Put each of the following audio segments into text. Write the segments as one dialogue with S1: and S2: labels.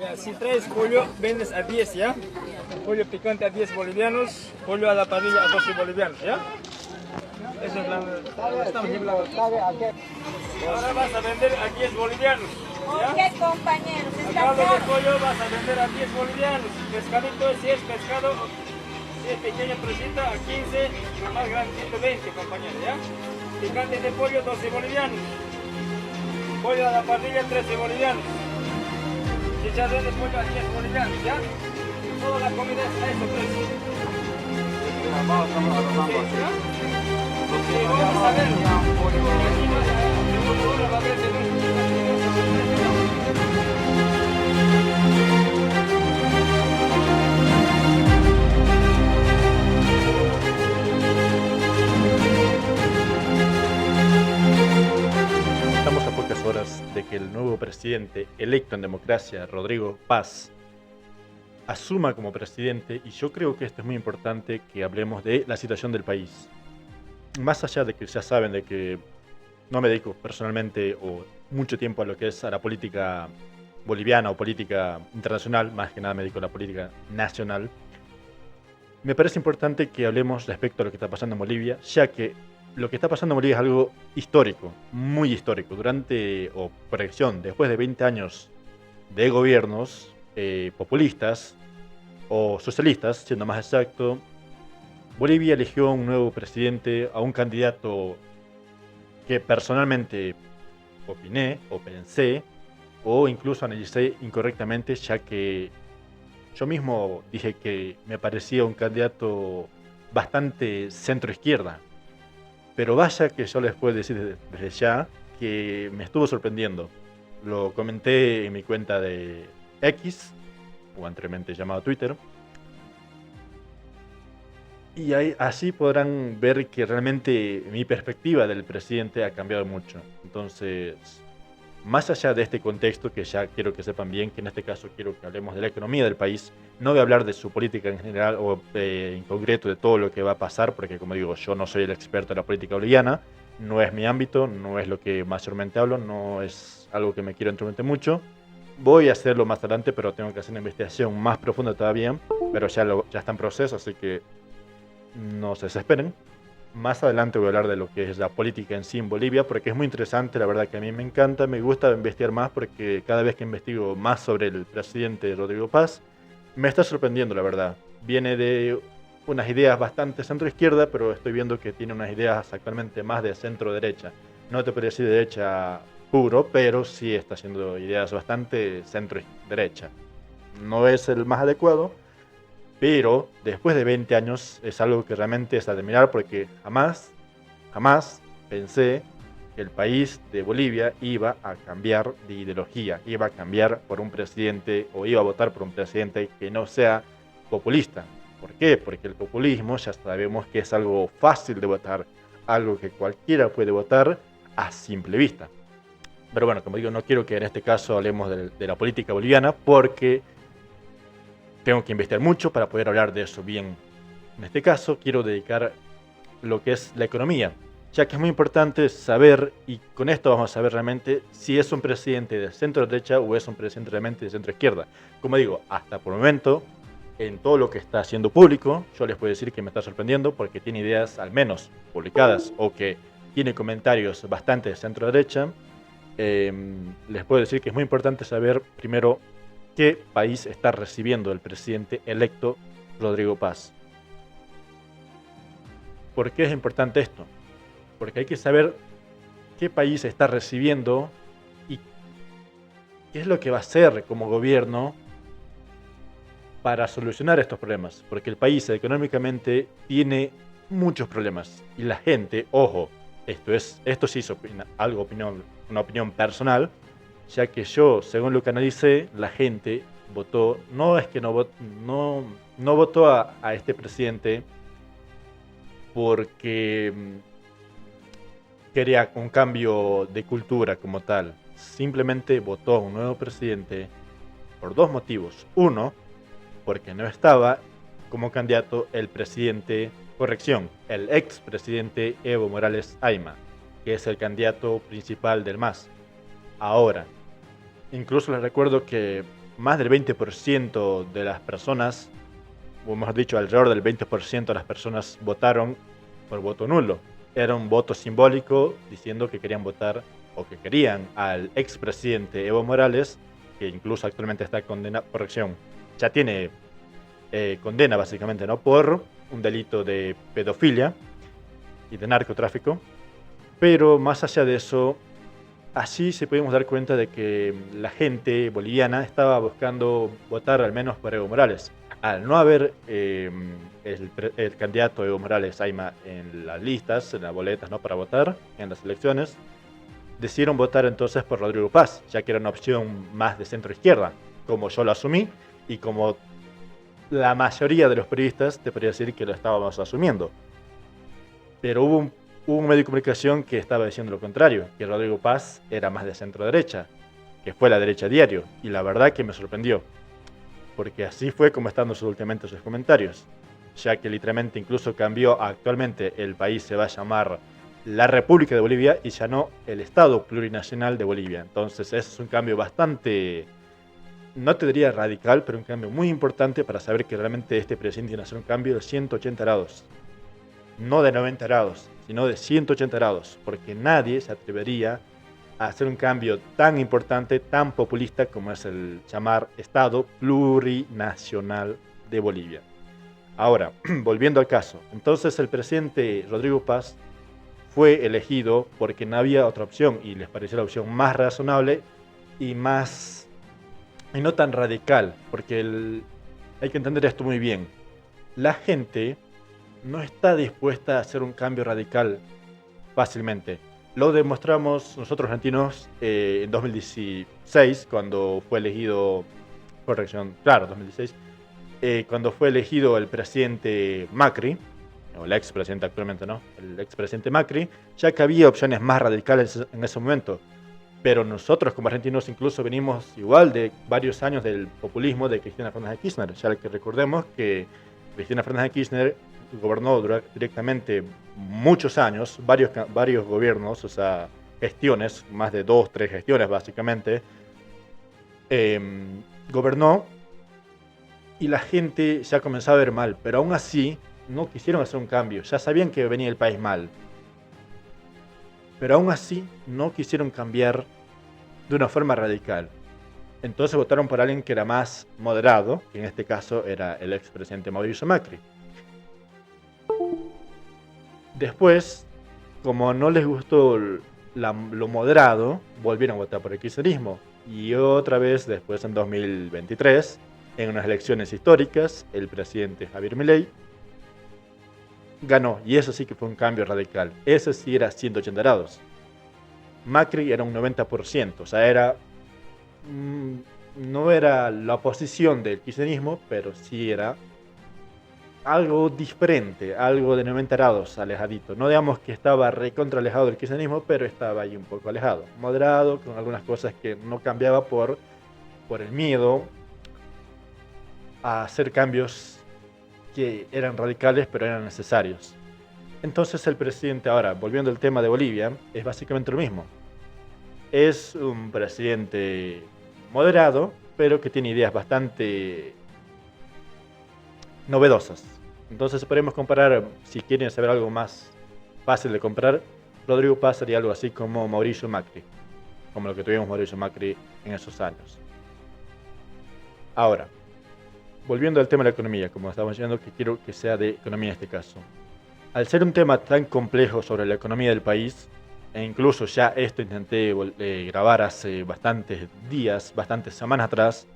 S1: Ya, si traes pollo, vendes a 10, ¿ya? Pollo picante a 10 bolivianos, pollo a la parrilla a 12 bolivianos, ¿ya? Eso es la... Estamos hablando. Ahora vas a vender a 10 bolivianos, ¿ya?
S2: ¿Qué compañeros? Está
S1: Acá de
S2: claro.
S1: pollo vas a vender a 10 bolivianos. Pescadito, si es pescado, si es pequeña presita, a 15, lo más grande 120, compañero, ¿ya? Picante de pollo, 12 bolivianos. Pollo a la parrilla, 13 bolivianos. Chicharrón de pollo a 10 bolivianos, ¿ya? Toda la comida es a ese precio. Sí, ¿ya? Sí, vamos a ver. Aquí no, segunda hora va a haber de
S3: Estamos a pocas horas de que el nuevo presidente electo en democracia, Rodrigo Paz, asuma como presidente, y yo creo que esto es muy importante que hablemos de la situación del país. Más allá de que ya saben de que no me dedico personalmente o mucho tiempo a lo que es a la política boliviana o política internacional, más que nada me dedico a la política nacional, me parece importante que hablemos respecto a lo que está pasando en Bolivia, ya que lo que está pasando en Bolivia es algo histórico, muy histórico. Durante, o proyección, después de 20 años de gobiernos populistas o socialistas, siendo más exacto, Bolivia eligió un nuevo presidente, a un candidato que personalmente opiné o pensé o incluso analicé incorrectamente, ya que yo mismo dije que me parecía un candidato bastante centro-izquierda. Pero vaya que yo les puedo decir desde ya que me estuvo sorprendiendo. Lo comenté en mi cuenta de X, o anteriormente llamado Twitter. Y ahí, así podrán ver que realmente mi perspectiva del presidente ha cambiado mucho. Entonces, más allá de este contexto, que ya quiero que sepan bien, que en este caso quiero que hablemos de la economía del país, no voy a hablar de su política en general o en concreto de todo lo que va a pasar, porque como digo, yo no soy el experto en la política boliviana, no es mi ámbito, no es lo que mayormente hablo, no es algo que me quiero entrometer mucho. Voy a hacerlo más adelante, pero tengo que hacer una investigación más profunda todavía, pero ya está en proceso, así que no se desesperen. Más adelante voy a hablar de lo que es la política en sí en Bolivia, porque es muy interesante, la verdad que a mí me encanta, me gusta investigar más, porque cada vez que investigo más sobre el presidente Rodrigo Paz, me está sorprendiendo, la verdad. Viene de unas ideas bastante centro-izquierda, pero estoy viendo que tiene unas ideas actualmente más de centro-derecha. No te podría decir derecha puro, pero sí está haciendo ideas bastante centro-derecha. No es el más adecuado, pero después de 20 años es algo que realmente es admirar, porque jamás pensé que el país de Bolivia iba a cambiar de ideología, iba a cambiar por un presidente o iba a votar por un presidente que no sea populista. ¿Por qué? Porque el populismo ya sabemos que es algo fácil de votar, algo que cualquiera puede votar a simple vista. Pero bueno, como digo, no quiero que en este caso hablemos de la política boliviana, porque tengo que investigar mucho para poder hablar de eso bien. En este caso quiero dedicar lo que es la economía, ya que es muy importante saber, y con esto vamos a saber realmente si es un presidente de centro derecha o es un presidente realmente de centro izquierda. Como digo, hasta por el momento, en todo lo que está haciendo público, yo les puedo decir que me está sorprendiendo porque tiene ideas al menos publicadas o que tiene comentarios bastante de centro derecha. Les puedo decir que es muy importante saber primero qué país está recibiendo el presidente electo Rodrigo Paz. ¿Por qué es importante esto? Porque hay que saber qué país está recibiendo y qué es lo que va a hacer como gobierno para solucionar estos problemas. Porque el país económicamente tiene muchos problemas. Y la gente, ojo, esto sí es una opinión personal, ya que yo, según lo que analicé, la gente votó, no es que no votó a este presidente porque quería un cambio de cultura como tal. Simplemente votó a un nuevo presidente por dos motivos. Uno, porque no estaba como candidato el expresidente Evo Morales Ayma, que es el candidato principal del MAS. Ahora, incluso les recuerdo que más del 20% de las personas, o mejor dicho, alrededor del 20% de las personas votaron por voto nulo. Era un voto simbólico diciendo que querían votar o que querían al expresidente Evo Morales, que incluso actualmente está condenado, corrección, ya tiene condena básicamente, ¿no? Por un delito de pedofilia y de narcotráfico. Pero más allá de eso, así se podemos dar cuenta de que la gente boliviana estaba buscando votar al menos por Evo Morales. Al no haber el candidato Evo Morales Aima en las listas, en las boletas, ¿no?, para votar en las elecciones, decidieron votar entonces por Rodrigo Paz, ya que era una opción más de centro-izquierda, como yo lo asumí y como la mayoría de los periodistas te podría decir que lo estábamos asumiendo. Pero hubo un medio de comunicación que estaba diciendo lo contrario, que Rodrigo Paz era más de centro-derecha, que fue la derecha diario, y la verdad que me sorprendió, porque así fue como están últimamente sus comentarios, ya que literalmente incluso cambió, actualmente el país se va a llamar la República de Bolivia y ya no el Estado Plurinacional de Bolivia. Entonces ese es un cambio bastante, no te diría radical, pero un cambio muy importante para saber que realmente este presidente tiene que hacer un cambio de 180 grados. No de 90 grados, sino de 180 grados, porque nadie se atrevería a hacer un cambio tan importante, tan populista como es el llamar Estado Plurinacional de Bolivia. Ahora, volviendo al caso, entonces el presidente Rodrigo Paz fue elegido porque no había otra opción y les pareció la opción más razonable y no tan radical, porque hay que entender esto muy bien. La gente no está dispuesta a hacer un cambio radical fácilmente. Lo demostramos nosotros argentinos en 2016, cuando fue elegido, corrección, claro, 2016, cuando fue elegido el presidente Macri, o el expresidente actualmente, ¿no? El expresidente Macri, ya que había opciones más radicales en ese momento. Pero nosotros como argentinos incluso venimos igual de varios años del populismo de Cristina Fernández de Kirchner, ya que recordemos que Cristina Fernández de Kirchner gobernó directamente muchos años, varios gobiernos, o sea, gestiones, más de 2, 3 gestiones básicamente, gobernó y la gente ya comenzaba a ver mal, pero aún así no quisieron hacer un cambio, ya sabían que venía el país mal, pero aún así no quisieron cambiar de una forma radical. Entonces votaron por alguien que era más moderado, que en este caso era el expresidente Mauricio Macri. Después, como no les gustó lo moderado, volvieron a votar por el kirchnerismo. Y otra vez, después en 2023, en unas elecciones históricas, el presidente Javier Milei ganó. Y eso sí que fue un cambio radical. Ese sí era 180 grados. Macri era un 90%, o sea, no era la oposición del kirchnerismo, pero sí era algo diferente, algo de 90 grados alejadito. No digamos que estaba recontra alejado del kirchnerismo, pero estaba ahí un poco alejado. Moderado, con algunas cosas que no cambiaba por el miedo a hacer cambios que eran radicales, pero eran necesarios. Entonces el presidente, ahora, volviendo al tema de Bolivia, es básicamente lo mismo. Es un presidente moderado, pero que tiene ideas bastante novedosas. Entonces podemos comparar, si quieren saber algo más fácil de comparar, Rodrigo Paz sería algo así como Mauricio Macri, como lo que tuvimos Mauricio Macri en esos años. Ahora, volviendo al tema de la economía, como estamos diciendo, que quiero que sea de economía en este caso. Al ser un tema tan complejo sobre la economía del país, e incluso ya esto intenté grabar hace bastantes días, bastantes semanas atrás,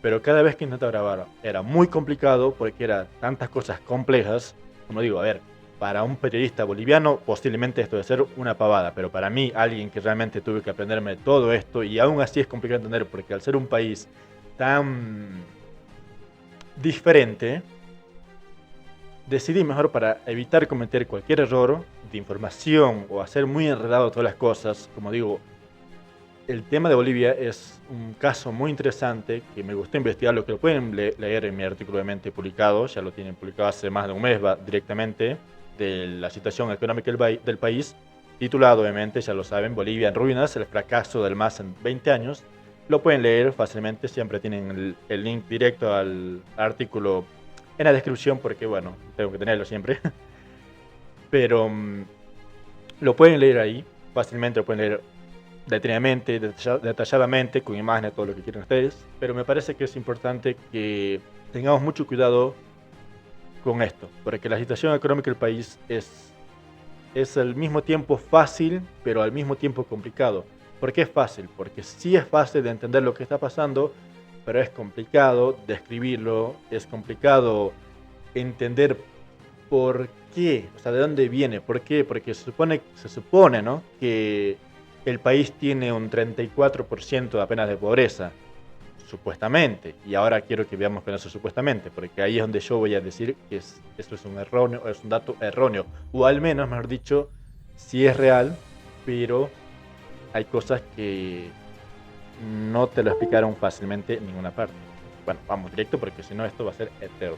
S3: pero cada vez que intentaba grabar era muy complicado porque eran tantas cosas complejas. Como digo, a ver, para un periodista boliviano posiblemente esto debe ser una pavada, pero para mí, alguien que realmente tuve que aprenderme todo esto, y aún así es complicado entender porque al ser un país tan diferente, decidí mejor, para evitar cometer cualquier error de información o hacer muy enredado todas las cosas. Como digo, el tema de Bolivia es un caso muy interesante que me gustó investigar, lo que lo pueden leer en mi artículo obviamente publicado, ya lo tienen publicado hace más de un mes directamente, de la situación económica del país, titulado obviamente, ya lo saben, Bolivia en ruinas, el fracaso del MAS en 20 años, Lo pueden leer fácilmente, siempre tienen el link directo al artículo en la descripción porque, bueno, tengo que tenerlo siempre. Pero lo pueden leer ahí, fácilmente lo pueden leer detenidamente, detalladamente, con imágenes, todo lo que quieran ustedes. Pero me parece que es importante que tengamos mucho cuidado con esto, porque la situación económica del país es al mismo tiempo fácil, pero al mismo tiempo complicado. ¿Por qué es fácil? Porque sí es fácil de entender lo que está pasando, pero es complicado describirlo, es complicado entender por qué, o sea, de dónde viene, por qué, porque se supone, ¿no?, que el país tiene un 34% apenas de pobreza, supuestamente, y ahora quiero que veamos con eso supuestamente, porque ahí es donde yo voy a decir que esto es un erróneo, es un dato erróneo, o al menos, mejor dicho, sí es real, pero hay cosas que no te lo explicaron fácilmente en ninguna parte. Bueno, vamos directo porque si no esto va a ser eterno.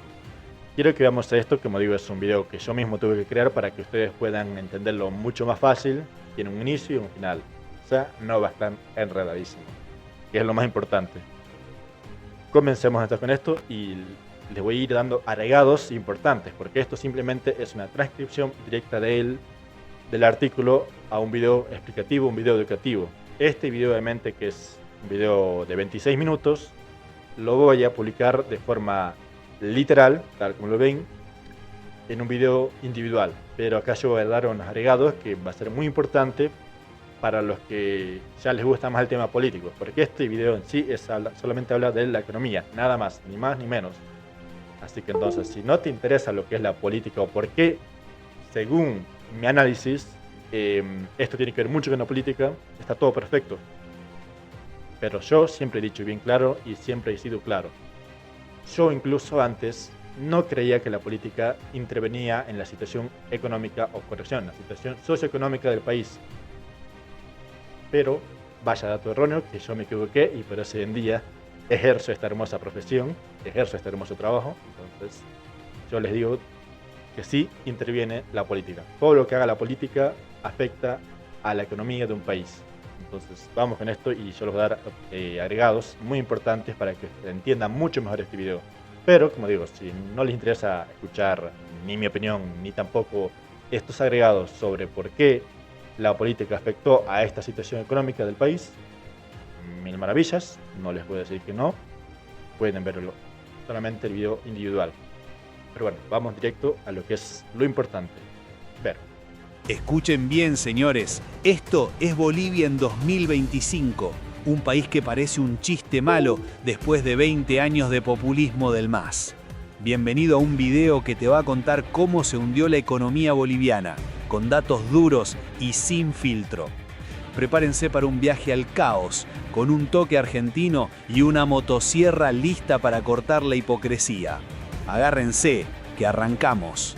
S3: Quiero que veamos esto, como digo, es un video que yo mismo tuve que crear para que ustedes puedan entenderlo mucho más fácil. Tiene un inicio y un final. O sea, no va a estar enredadísimo, que es lo más importante. Comencemos entonces con esto y les voy a ir dando agregados importantes, porque esto simplemente es una transcripción directa del artículo a un video explicativo, un video educativo. Este video obviamente, que es un video de 26 minutos, lo voy a publicar de forma literal, tal como lo ven, en un video individual. Pero acá yo voy a dar unos agregados que va a ser muy importante para los que ya les gusta más el tema político, porque este video en sí solamente habla de la economía, nada más, ni más ni menos. Así que entonces, si no te interesa lo que es la política o por qué, según mi análisis, esto tiene que ver mucho con la política, está todo perfecto. Pero yo siempre he dicho bien claro y siempre he sido claro. Yo incluso antes no creía que la política intervenía en la situación económica o corrección, la situación socioeconómica del país. Pero vaya dato erróneo, que yo me equivoqué y por eso hoy en día ejerzo esta hermosa profesión, ejerzo este hermoso trabajo. Entonces yo les digo que sí interviene la política. Todo lo que haga la política afecta a la economía de un país. Entonces vamos con esto y yo les voy a dar agregados muy importantes para que entiendan mucho mejor este video. Pero como digo, si no les interesa escuchar ni mi opinión ni tampoco estos agregados sobre por qué la política afectó a esta situación económica del país, mil maravillas, no les voy a decir que no, pueden verlo, solamente el video individual. Pero bueno, vamos directo a lo que es lo importante, ver.
S2: Escuchen bien, señores, esto es Bolivia en 2025, un país que parece un chiste malo después de 20 años de populismo del MAS. Bienvenido a un video que te va a contar cómo se hundió la economía boliviana, con datos duros y sin filtro. Prepárense para un viaje al caos, con un toque argentino y una motosierra lista para cortar la hipocresía. Agárrense, que arrancamos.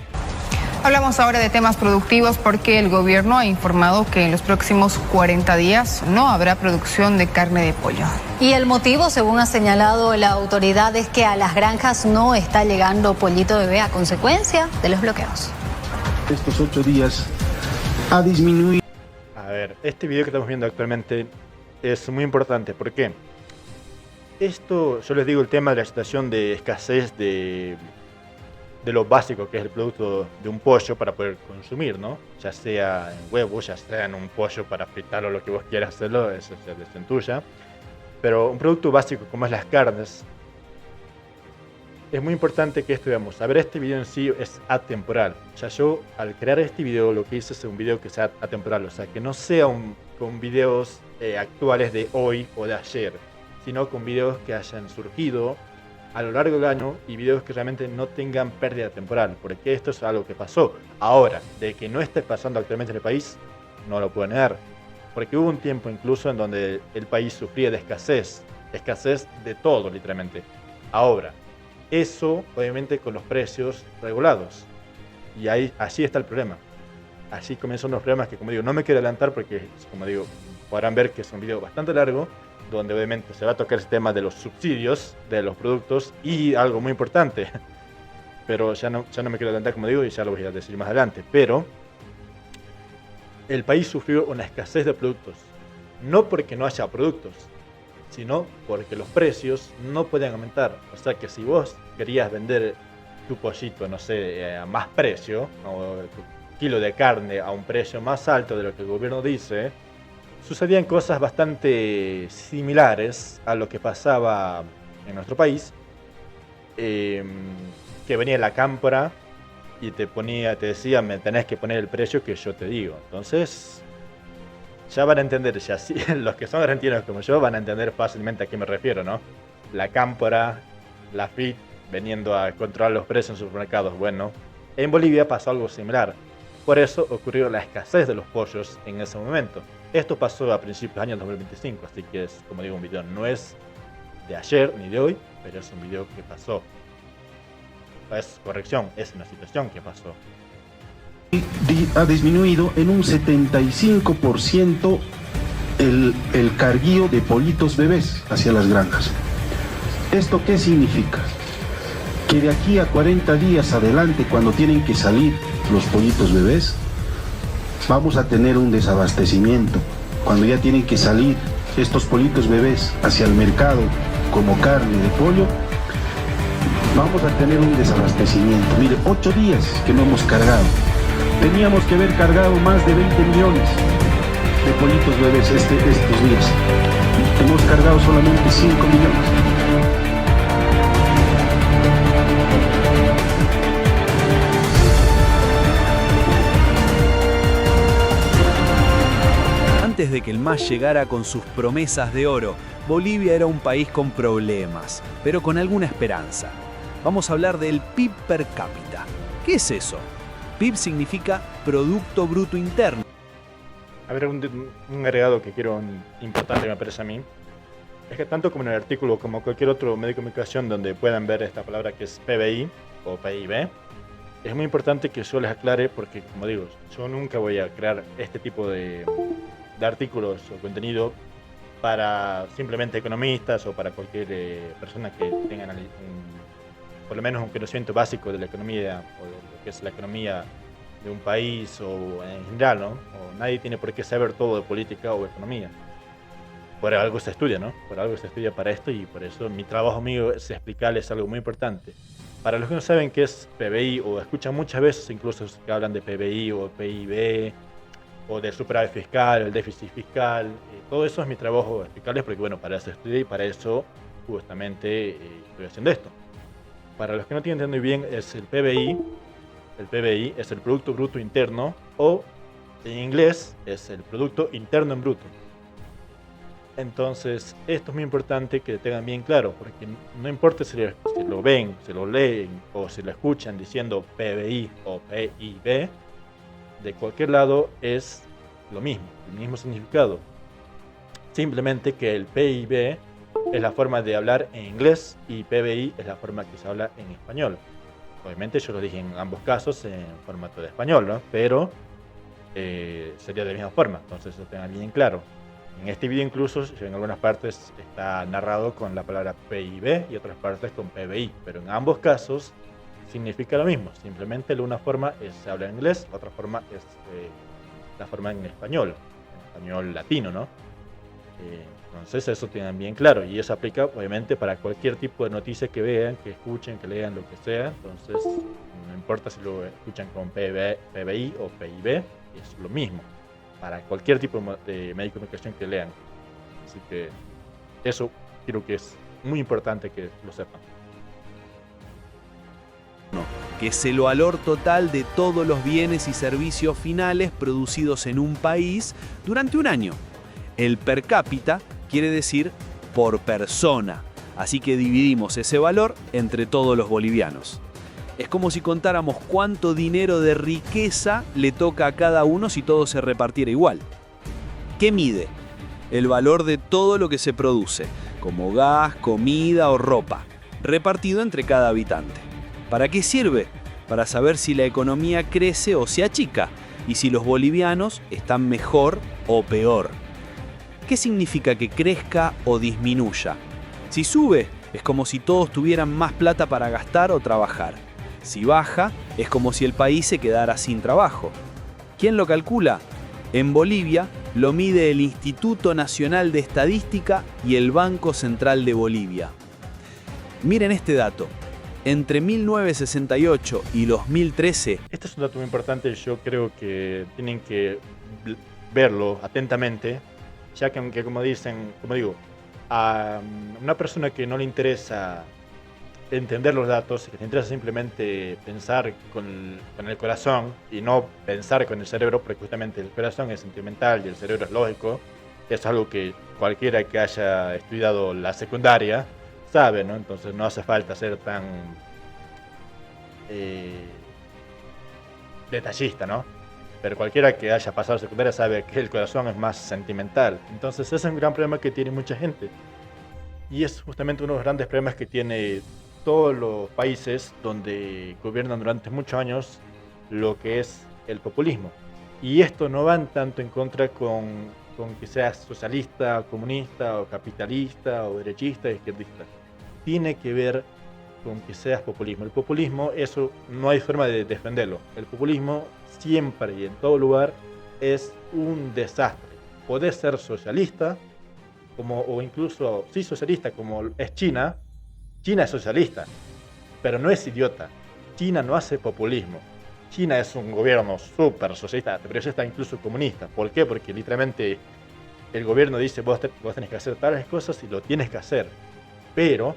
S4: Hablamos ahora de temas productivos porque el gobierno ha informado que en los próximos 40 días no habrá producción de carne de pollo.
S5: Y el motivo, según ha señalado la autoridad, es que a las granjas no está llegando pollito bebé a consecuencia de los bloqueos.
S6: Estos 8 días ha disminuido.
S3: A ver, este video que estamos viendo actualmente es muy importante. ¿Por qué? Esto, yo les digo, el tema de la situación de escasez de lo básico que es el producto de un pollo para poder consumir, ¿no? Ya sea en huevo, ya sea en un pollo para fritarlo, lo que vos quieras hacerlo, eso es decisión tuya. Pero un producto básico como es las carnes, es muy importante que esto veamos. A ver, este video en sí es atemporal. O sea, yo al crear este video lo que hice es un video que sea atemporal, o sea, que no sea con videos actuales de hoy o de ayer, sino con videos que hayan surgido a lo largo del año y videos que realmente no tengan pérdida temporal, porque esto es algo que pasó. Ahora, de que no esté pasando actualmente en el país, no lo puedo negar, porque hubo un tiempo incluso en donde el país sufría de escasez de todo literalmente. Ahora, eso obviamente con los precios regulados, y así está el problema. Así comienzan los problemas que, como digo, no me quiero adelantar porque, como digo, podrán ver que es un video bastante largo, donde obviamente se va a tocar el tema de los subsidios de los productos y algo muy importante, pero ya no me quiero adelantar, como digo, y ya lo voy a decir más adelante, pero el país sufrió una escasez de productos, no porque no haya productos, sino porque los precios no pueden aumentar. O sea que si vos querías vender tu pollito, no sé, a más precio, o tu kilo de carne a un precio más alto de lo que el gobierno dice, sucedían cosas bastante similares a lo que pasaba en nuestro país, que venía la cámpora y te decía, me tenés que poner el precio que yo te digo. Entonces, ya van a entender, ya sí, los que son argentinos como yo van a entender fácilmente a qué me refiero, ¿no? La cámpora, la FIT, veniendo a controlar los precios en supermercados. Bueno, en Bolivia pasó algo similar. Por eso ocurrió la escasez de los pollos en ese momento. Esto pasó a principios del año 2025, así que es, como digo, un video no es de ayer ni de hoy, pero es un video que pasó. Es corrección, es una situación que pasó.
S6: Ha disminuido en un 75% el carguío de pollitos bebés hacia las granjas. ¿Esto qué significa? Que de aquí a 40 días adelante, cuando tienen que salir los pollitos bebés, vamos a tener un desabastecimiento. Cuando ya tienen que salir estos pollitos bebés hacia el mercado como carne de pollo, vamos a tener un desabastecimiento. Mire, 8 días que no hemos cargado. Teníamos que haber cargado más de 20 millones de pollitos bebés estos días. Hemos cargado solamente 5 millones.
S2: Antes de que el MAS llegara con sus promesas de oro, Bolivia era un país con problemas, pero con alguna esperanza. Vamos a hablar del PIB per cápita. ¿Qué es eso? PIB significa Producto Bruto Interno.
S3: A ver, un agregado que quiero importante me parece a mí, es que tanto como en el artículo como cualquier otro medio de comunicación donde puedan ver esta palabra que es PBI o PIB, es muy importante que yo les aclare porque, como digo, yo nunca voy a crear este tipo de artículos o contenido para simplemente economistas o para cualquier persona que tenga por lo menos un conocimiento básico de la economía o de lo que es la economía de un país o en general, ¿no? O nadie tiene por qué saber todo de política o economía. Por algo se estudia, ¿no? Por algo se estudia para esto y por eso mi trabajo mío es explicarles algo muy importante. Para los que no saben qué es PBI o escuchan muchas veces incluso que hablan de PBI o PIB o del superávit fiscal, el déficit fiscal, todo eso es mi trabajo explicarles porque bueno, para eso estudié y para eso justamente estoy haciendo esto. Para los que no tienen muy bien es el PBI es el Producto Bruto Interno o en inglés es el Producto Interno en Bruto. Entonces esto es muy importante que lo tengan bien claro porque no importa si lo ven, si lo leen o si lo escuchan diciendo PBI o PIB, de cualquier lado es lo mismo, el mismo significado. Simplemente que el PIB es la forma de hablar en inglés y PBI es la forma que se habla en español. Obviamente yo lo dije en ambos casos en formato de español, ¿no? Pero sería de la misma forma, entonces eso tengan bien claro. En este video incluso en algunas partes está narrado con la palabra PIB y otras partes con PBI, pero en ambos casos significa lo mismo, simplemente una forma se habla en inglés, la otra forma es la forma en español latino, ¿no? Entonces eso tengan bien claro y eso aplica obviamente para cualquier tipo de noticia que vean, que escuchen, que lean, lo que sea. Entonces no importa si lo escuchan con PBI o PIB, es lo mismo para cualquier tipo de medio de comunicación que lean. Así que eso creo que es muy importante que lo sepan.
S2: Que es el valor total de todos los bienes y servicios finales producidos en un país durante un año. El per cápita quiere decir por persona, así que dividimos ese valor entre todos los bolivianos. Es como si contáramos cuánto dinero de riqueza le toca a cada uno si todo se repartiera igual. ¿Qué mide? El valor de todo lo que se produce, como gas, comida o ropa, repartido entre cada habitante. ¿Para qué sirve? Para saber si la economía crece o se achica y si los bolivianos están mejor o peor. ¿Qué significa que crezca o disminuya? Si sube, es como si todos tuvieran más plata para gastar o trabajar. Si baja, es como si el país se quedara sin trabajo. ¿Quién lo calcula? En Bolivia, Lo mide el Instituto Nacional de Estadística y el Banco Central de Bolivia. Miren este dato. Entre 1968 y 2013,
S3: Este es un dato muy importante, yo creo que tienen que verlo atentamente, ya que aunque como digo, a una persona que no le interesa entender los datos, que le interesa simplemente pensar con el corazón y no pensar con el cerebro, porque justamente el corazón es sentimental y el cerebro es lógico, es algo que cualquiera que haya estudiado la secundaria sabe, ¿no? Entonces no hace falta ser tan detallista, ¿no? Pero cualquiera que haya pasado secundaria sabe que el corazón es más sentimental. Entonces ese es un gran problema que tiene mucha gente. Y es justamente uno de los grandes problemas que tiene todos los países donde gobiernan durante muchos años lo que es el populismo. Y esto no va tanto en contra con que seas socialista, comunista, o capitalista, o derechista, o izquierdista. Tiene que ver con que seas populismo. El populismo, eso no hay forma de defenderlo. El populismo siempre y en todo lugar es un desastre. Podés ser socialista, o incluso, sí, socialista, como es China. China es socialista, pero no es idiota. China no hace populismo. China es un gobierno súper socialista, pero eso está incluso comunista. ¿Por qué? Porque literalmente el gobierno dice vos tenés que hacer tales cosas y lo tienes que hacer. Pero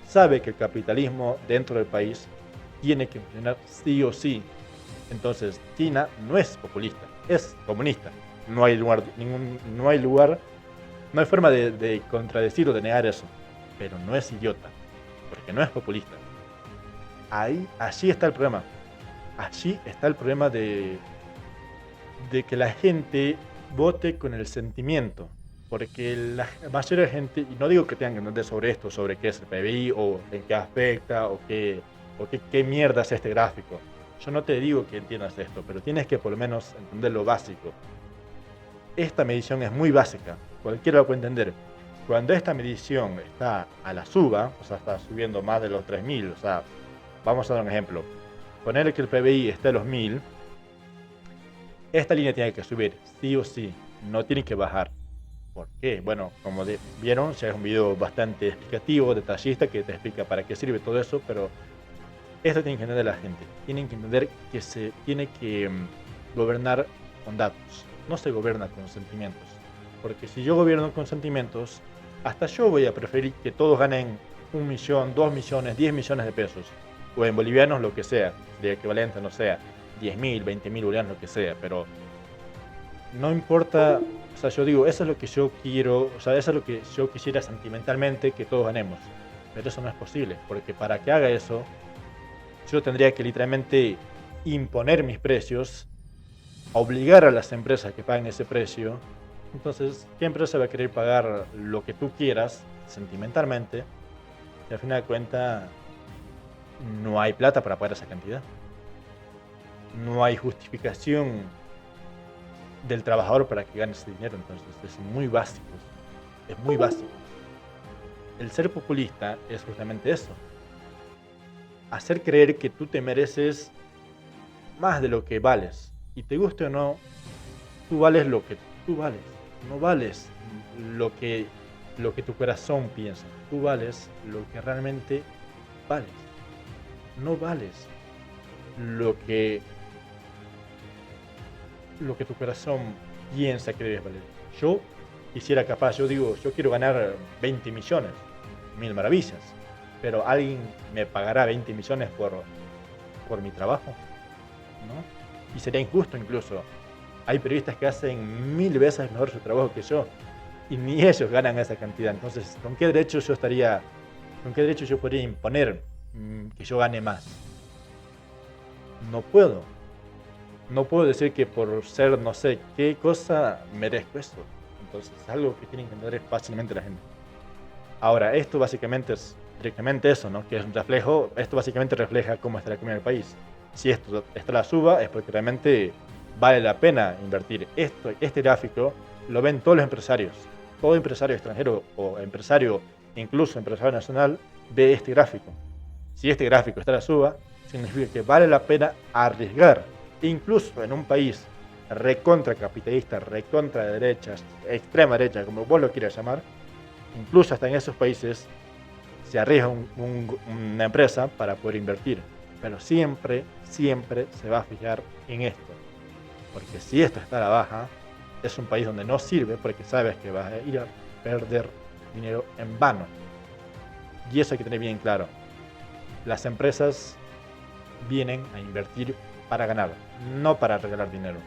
S3: sabe que el capitalismo dentro del país tiene que funcionar sí o sí. Entonces China no es populista, es comunista. No hay forma de contradecir o de negar eso. Pero no es idiota, porque no es populista. Allí está el problema. Allí está el problema de que la gente vote con el sentimiento. Porque la mayoría de gente, y no digo que tengan que entender sobre esto, sobre qué es el PBI, o en qué afecta, o qué mierda es este gráfico. Yo no te digo que entiendas esto, pero tienes que por lo menos entender lo básico. Esta medición es muy básica, cualquiera lo puede entender. Cuando esta medición está a la suba, o sea, está subiendo más de los 3.000, o sea, vamos a dar un ejemplo. Ponerle que el PBI esté a los 1.000, esta línea tiene que subir, sí o sí, no tiene que bajar. ¿Por qué? Bueno, como vieron, ya es un video bastante explicativo, detallista, que te explica para qué sirve todo eso, pero esto tiene que entender la gente. Tienen que entender que se tiene que gobernar con datos, no se gobierna con sentimientos. Porque si yo gobierno con sentimientos, hasta yo voy a preferir que todos ganen 1 millón, 2 millones, 10 millones de pesos. O en bolivianos lo que sea, de equivalente, no sea, 10.000, 20.000 bolivianos, lo que sea. Pero no importa, o sea, yo digo, eso es lo que yo quiero, o sea, eso es lo que yo quisiera sentimentalmente que todos ganemos. Pero eso no es posible, porque para que haga eso, yo tendría que literalmente imponer mis precios, obligar a las empresas que paguen ese precio. Entonces, ¿qué empresa va a querer pagar lo que tú quieras sentimentalmente? Y al final de cuentas, no hay plata para pagar esa cantidad. No hay justificación del trabajador para que gane ese dinero. Entonces, es muy básico. Es muy básico. El ser populista es justamente eso. Hacer creer que tú te mereces más de lo que vales. Y te guste o no, tú vales lo que tú vales. No vales lo que tu corazón piensa. Tú vales lo que realmente vales. No vales lo que tu corazón piensa que debes valer. Yo quisiera capaz, yo quiero ganar 20 millones. Mil maravillas. Pero alguien me pagará 20 millones por mi trabajo, ¿no? Y sería injusto incluso. Hay periodistas que hacen 1000 veces mejor su trabajo que yo y ni ellos ganan esa cantidad. Entonces, ¿con qué derecho yo podría imponer que yo gane más? No puedo. No puedo decir que por ser no sé qué cosa merezco eso. Entonces, es algo que tienen que entender fácilmente la gente. Ahora, esto básicamente es directamente eso, ¿no? Que es un reflejo. Esto básicamente refleja cómo está la economía del país. Si esto está a la suba, es porque realmente vale la pena invertir. Este gráfico lo ven todos los empresarios. Todo empresario extranjero o empresario, incluso empresario nacional, ve este gráfico. Si este gráfico está a la suba, significa que vale la pena arriesgar. Incluso en un país recontra capitalista, recontra derechas, extrema derecha, como vos lo quieras llamar, incluso hasta en esos países se arriesga una empresa para poder invertir. Pero siempre se va a fijar en esto. Porque si esto está a la baja, es un país donde no sirve porque sabes que vas a ir a perder dinero en vano. Y eso hay que tener bien claro. Las empresas vienen a invertir para ganar, no para regalar dinero.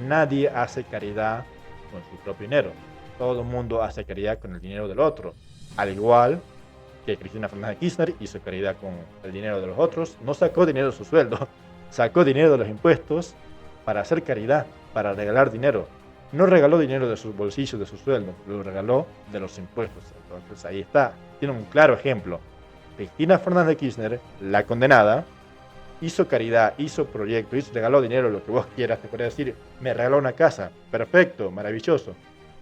S3: Nadie hace caridad con su propio dinero. Todo el mundo hace caridad con el dinero del otro. Al igual que Cristina Fernández de Kirchner hizo caridad con el dinero de los otros. No sacó dinero de su sueldo, sacó dinero de los impuestos para hacer caridad, para regalar dinero. No regaló dinero de sus bolsillos, de su sueldo, lo regaló de los impuestos. Entonces ahí está, tiene un claro ejemplo. Cristina Fernández de Kirchner, la condenada, hizo caridad, hizo proyectos, regaló dinero, lo que vos quieras. Te podría decir, me regaló una casa, perfecto, maravilloso.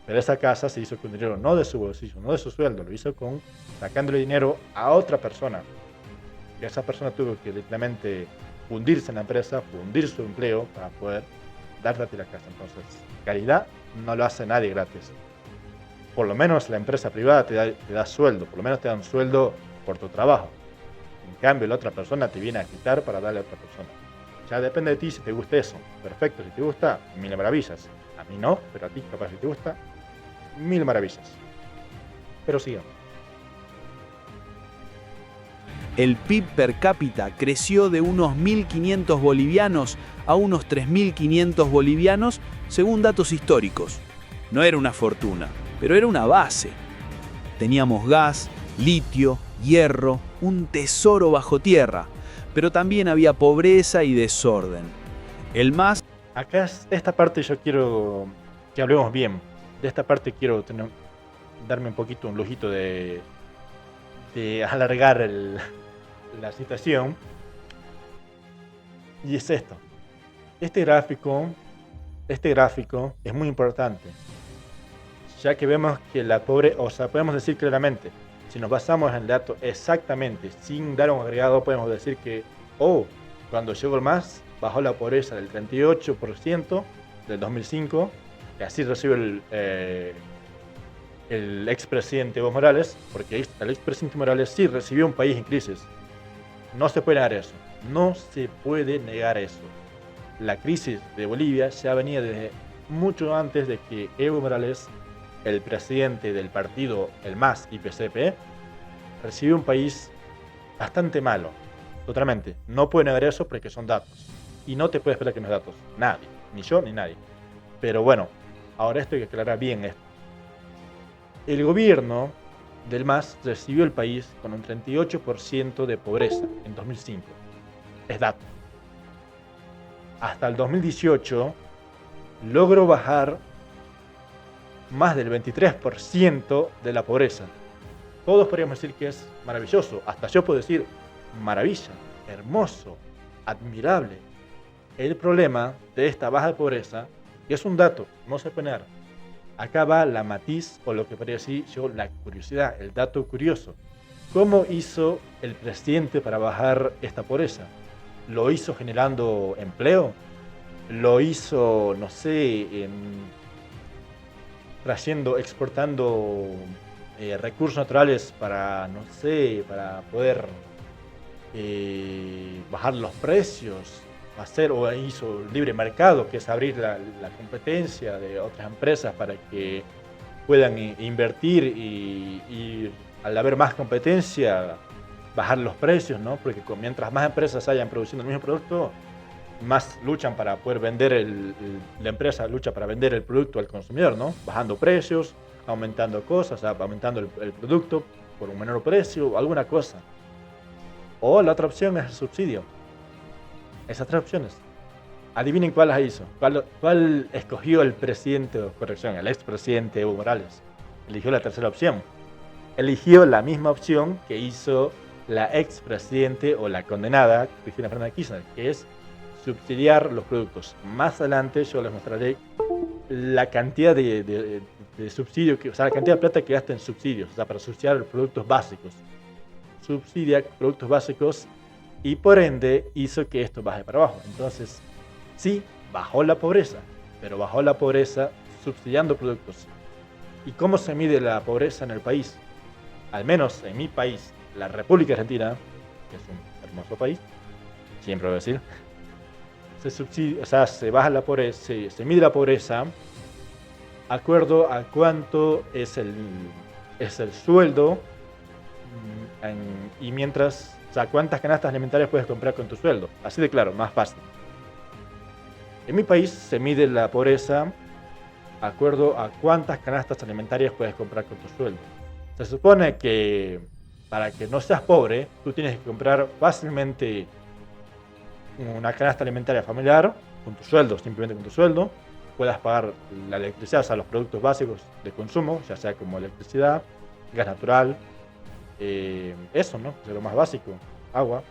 S3: Pero esa casa se hizo con dinero no de su bolsillo, no de su sueldo, lo hizo con sacándole dinero a otra persona. Y esa persona tuvo que literalmente fundirse en la empresa, fundir su empleo para poder darte a ti la casa. Entonces, caridad no lo hace nadie gratis. Por lo menos la empresa privada te da sueldo, por lo menos te dan sueldo por tu trabajo. En cambio, la otra persona te viene a quitar para darle a otra persona. Ya depende de ti si te gusta eso. Perfecto, si te gusta, mil maravillas. A mí no, pero a ti capaz si te gusta, mil maravillas. Pero sigamos.
S2: El PIB per cápita creció de unos 1.500 bolivianos a unos 3.500 bolivianos según datos históricos. No era una fortuna, pero era una base. Teníamos gas, litio, hierro, un tesoro bajo tierra, pero también había pobreza y desorden. El MAS...
S3: Acá esta parte yo quiero que hablemos bien. De esta parte quiero darme un poquito un lujito de alargar la situación. Y es esto. Este gráfico es muy importante, ya que vemos que la pobreza, o sea, podemos decir claramente, si nos basamos en el dato exactamente, sin dar un agregado, podemos decir que, cuando llegó el MAS, bajó la pobreza del 38% del 2005, y así recibe el expresidente Evo Morales, porque el expresidente Morales sí recibió un país en crisis. No se puede negar eso, no se puede negar eso. La crisis de Bolivia ya venía desde mucho antes de que Evo Morales, el presidente del partido, el MAS y PCP, recibió un país bastante malo. Totalmente. No puede negar eso porque son datos. Y no te puede esperar que no es datos. Nadie. Ni yo ni nadie. Pero bueno, ahora esto hay que aclarar bien esto. El gobierno del MAS recibió el país con un 38% de pobreza en 2005. Es dato. Hasta el 2018 logró bajar más del 23% de la pobreza. Todos podríamos decir que es maravilloso. Hasta yo puedo decir maravilla, hermoso, admirable. El problema de esta baja de pobreza, y es un dato, no se puede negar. Acá va la matiz, o lo que podría decir yo, la curiosidad, el dato curioso. ¿Cómo hizo el presidente para bajar esta pobreza? ¿Lo hizo generando empleo? ¿Lo hizo, no sé, exportando recursos naturales para, no sé, para poder bajar los precios? O hizo libre mercado, que es abrir la competencia de otras empresas para que puedan invertir y al haber más competencia bajar los precios, ¿no? Porque mientras más empresas hayan produciendo el mismo producto, más luchan para poder vender, la empresa lucha para vender el producto al consumidor, ¿no? Bajando precios, aumentando cosas, aumentando el producto por un menor precio, alguna cosa. O la otra opción es el subsidio. Esas tres opciones. Adivinen cuál las hizo. ¿Cuál escogió el presidente, o corrección, el expresidente Evo Morales? Eligió la tercera opción. Eligió la misma opción que hizo la expresidente o la condenada Cristina Fernández de Kirchner, que es subsidiar los productos. Más adelante yo les mostraré la cantidad de subsidio, o sea, la cantidad de plata que gasta en subsidios, o sea, para subsidiar los productos básicos. Subsidia productos básicos y por ende hizo que esto baje para abajo. Entonces, sí, bajó la pobreza, pero bajó la pobreza subsidiando productos. ¿Y cómo se mide la pobreza en el país? Al menos en mi país, la República Argentina, que es un hermoso país, siempre voy a decir, se subsidia, o sea, se baja la pobreza, se mide la pobreza acuerdo a cuánto es el sueldo y mientras, o sea, cuántas canastas alimentarias puedes comprar con tu sueldo. Así de claro, más fácil. En mi país se mide la pobreza acuerdo a cuántas canastas alimentarias puedes comprar con tu sueldo. Se supone que para que no seas pobre, tú tienes que comprar fácilmente una canasta alimentaria familiar con tu sueldo, simplemente con tu sueldo. Puedas pagar la electricidad, o sea, los productos básicos de consumo, ya sea como electricidad, gas natural, eso, ¿no? Es lo más básico, agua,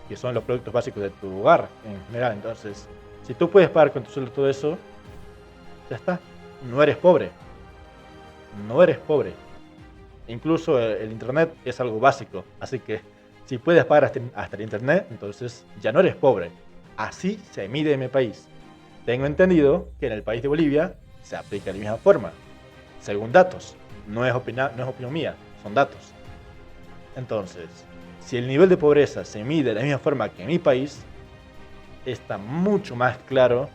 S3: que son los productos básicos de tu hogar en general. Entonces, si tú puedes pagar con tu sueldo todo eso, ya está, no eres pobre. No eres pobre. Incluso el internet es algo básico, así que si puedes pagar hasta el internet, entonces ya no eres pobre. Así se mide en mi país. Tengo entendido que en el país de Bolivia se aplica de la misma forma, según datos. No es opinión mía, son datos. Entonces, si el nivel de pobreza se mide de la misma forma que en mi país, está mucho más claro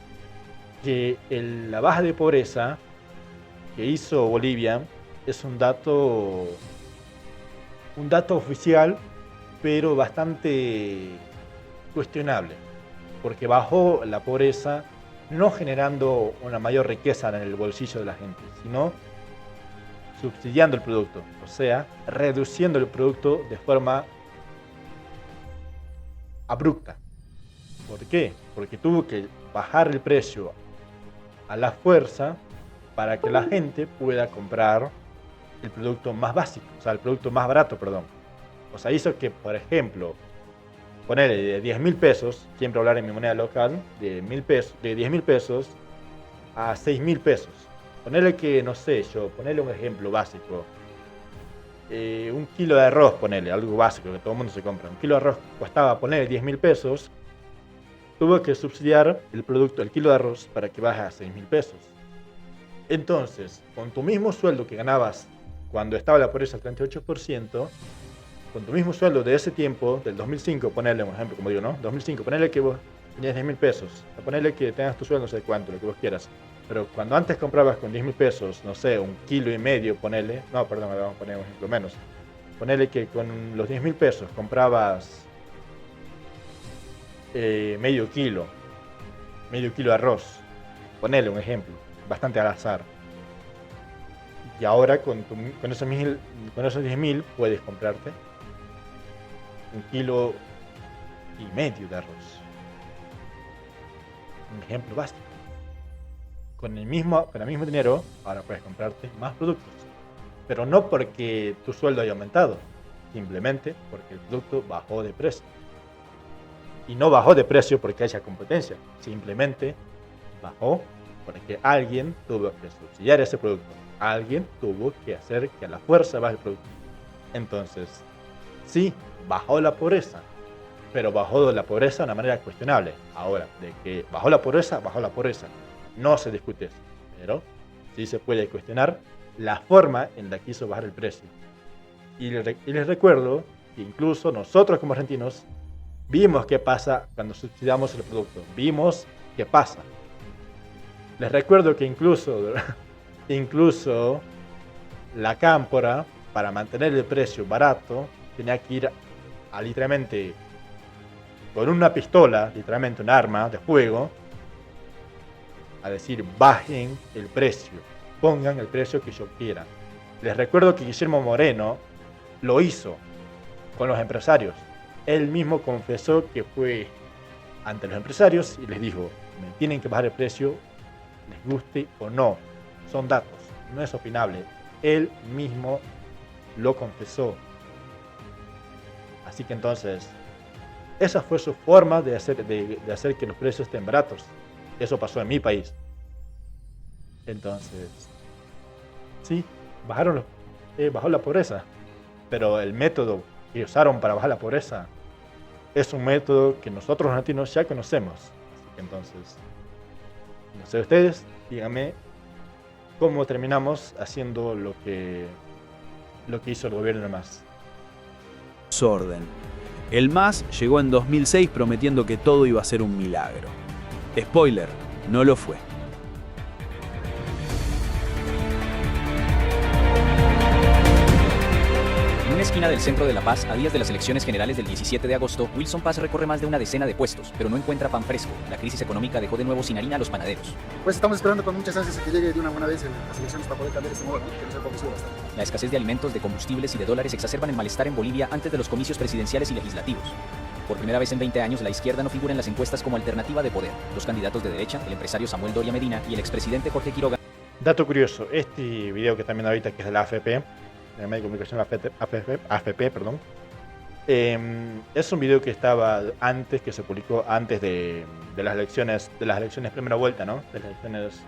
S3: que la baja de pobreza que hizo Bolivia es un dato oficial, pero bastante cuestionable, porque bajó la pobreza no generando una mayor riqueza en el bolsillo de la gente, sino subsidiando el producto, o sea, reduciendo el producto de forma abrupta. ¿Por qué? Porque tuvo que bajar el precio a la fuerza para que la gente pueda comprar el producto más básico, o sea, el producto más barato, perdón. O sea, hizo que, por ejemplo, ponerle de 10.000 pesos, siempre hablar en mi moneda local, de 10.000 pesos a 6.000 pesos. Ponerle que, no sé, ponerle un ejemplo básico. Un kilo de arroz, ponerle, algo básico que todo el mundo se compra. Un kilo de arroz costaba, ponerle 10.000 pesos. Tuvo que subsidiar el producto, el kilo de arroz, para que baje a 6.000 pesos. Entonces, con tu mismo sueldo que ganabas cuando estaba la pobreza al 38%, con tu mismo sueldo de ese tiempo, del 2005, ponerle un ejemplo, como digo, ¿no? 2005, ponerle que vos tenías 10.000 pesos, ponerle que tengas tu sueldo, no sé cuánto, lo que vos quieras. Pero cuando antes comprabas con 10.000 pesos, no sé, 1,5 kilos, ponerle, no, perdón, vamos a poner un ejemplo menos. Ponerle que con los 10.000 pesos comprabas medio kilo de arroz, ponerle un ejemplo, bastante al azar. Y ahora con esos 10.000 puedes comprarte 1,5 kilos de arroz. Un ejemplo básico. Con el mismo dinero, ahora puedes comprarte más productos. Pero no porque tu sueldo haya aumentado, simplemente porque el producto bajó de precio. Y no bajó de precio porque haya competencia, simplemente bajó porque alguien tuvo que subsidiar ese producto. Alguien tuvo que hacer que a la fuerza baje el producto. Entonces, sí, bajó la pobreza, pero bajó la pobreza de una manera cuestionable. Ahora, de que bajó la pobreza, no se discute eso, pero sí se puede cuestionar la forma en la que hizo bajar el precio. Y les recuerdo que incluso nosotros como argentinos vimos qué pasa cuando subsidiamos el producto. Vimos qué pasa. Les recuerdo que incluso la cámpora, para mantener el precio barato, tenía que ir a literalmente con una pistola, literalmente un arma de fuego, a decir bajen el precio, pongan el precio que yo quiera. Les recuerdo que Guillermo Moreno lo hizo con los empresarios. Él mismo confesó que fue ante los empresarios y les dijo, me tienen que bajar el precio, les guste o no. Son datos, no es opinable. Él mismo lo confesó. Así que entonces, esa fue su forma de hacer que los precios estén baratos. Eso pasó en mi país. Entonces, sí, bajó la pobreza. Pero el método que usaron para bajar la pobreza es un método que nosotros los latinos ya conocemos. Así que entonces, No sé ustedes, díganme cómo terminamos haciendo lo que hizo el gobierno del MAS.
S2: Orden. El MAS llegó en 2006 prometiendo que todo iba a ser un milagro. Spoiler, no lo fue.
S7: En una esquina del centro de La Paz, a días de las elecciones generales del 17 de agosto, Wilson Paz recorre más de una decena de puestos, pero no encuentra pan fresco. La crisis económica dejó de nuevo sin harina a los panaderos.
S8: Pues estamos esperando con muchas ansias a que llegue de una buena vez las elecciones para poder cambiar este modo, que nos ha favorecido bastante.
S7: La escasez de alimentos, de combustibles y de dólares exacerban el malestar en Bolivia antes de los comicios presidenciales y legislativos. Por primera vez en 20 años, la izquierda no figura en las encuestas como alternativa de poder. Los candidatos de derecha, el empresario Samuel Doria Medina y el expresidente Jorge Quiroga.
S3: Dato curioso, este video que también ahorita, que es de la AFP, de Medio de Comunicación AFP, perdón, es un video que estaba antes, que se publicó antes de las elecciones primera vuelta, ¿no? De las elecciones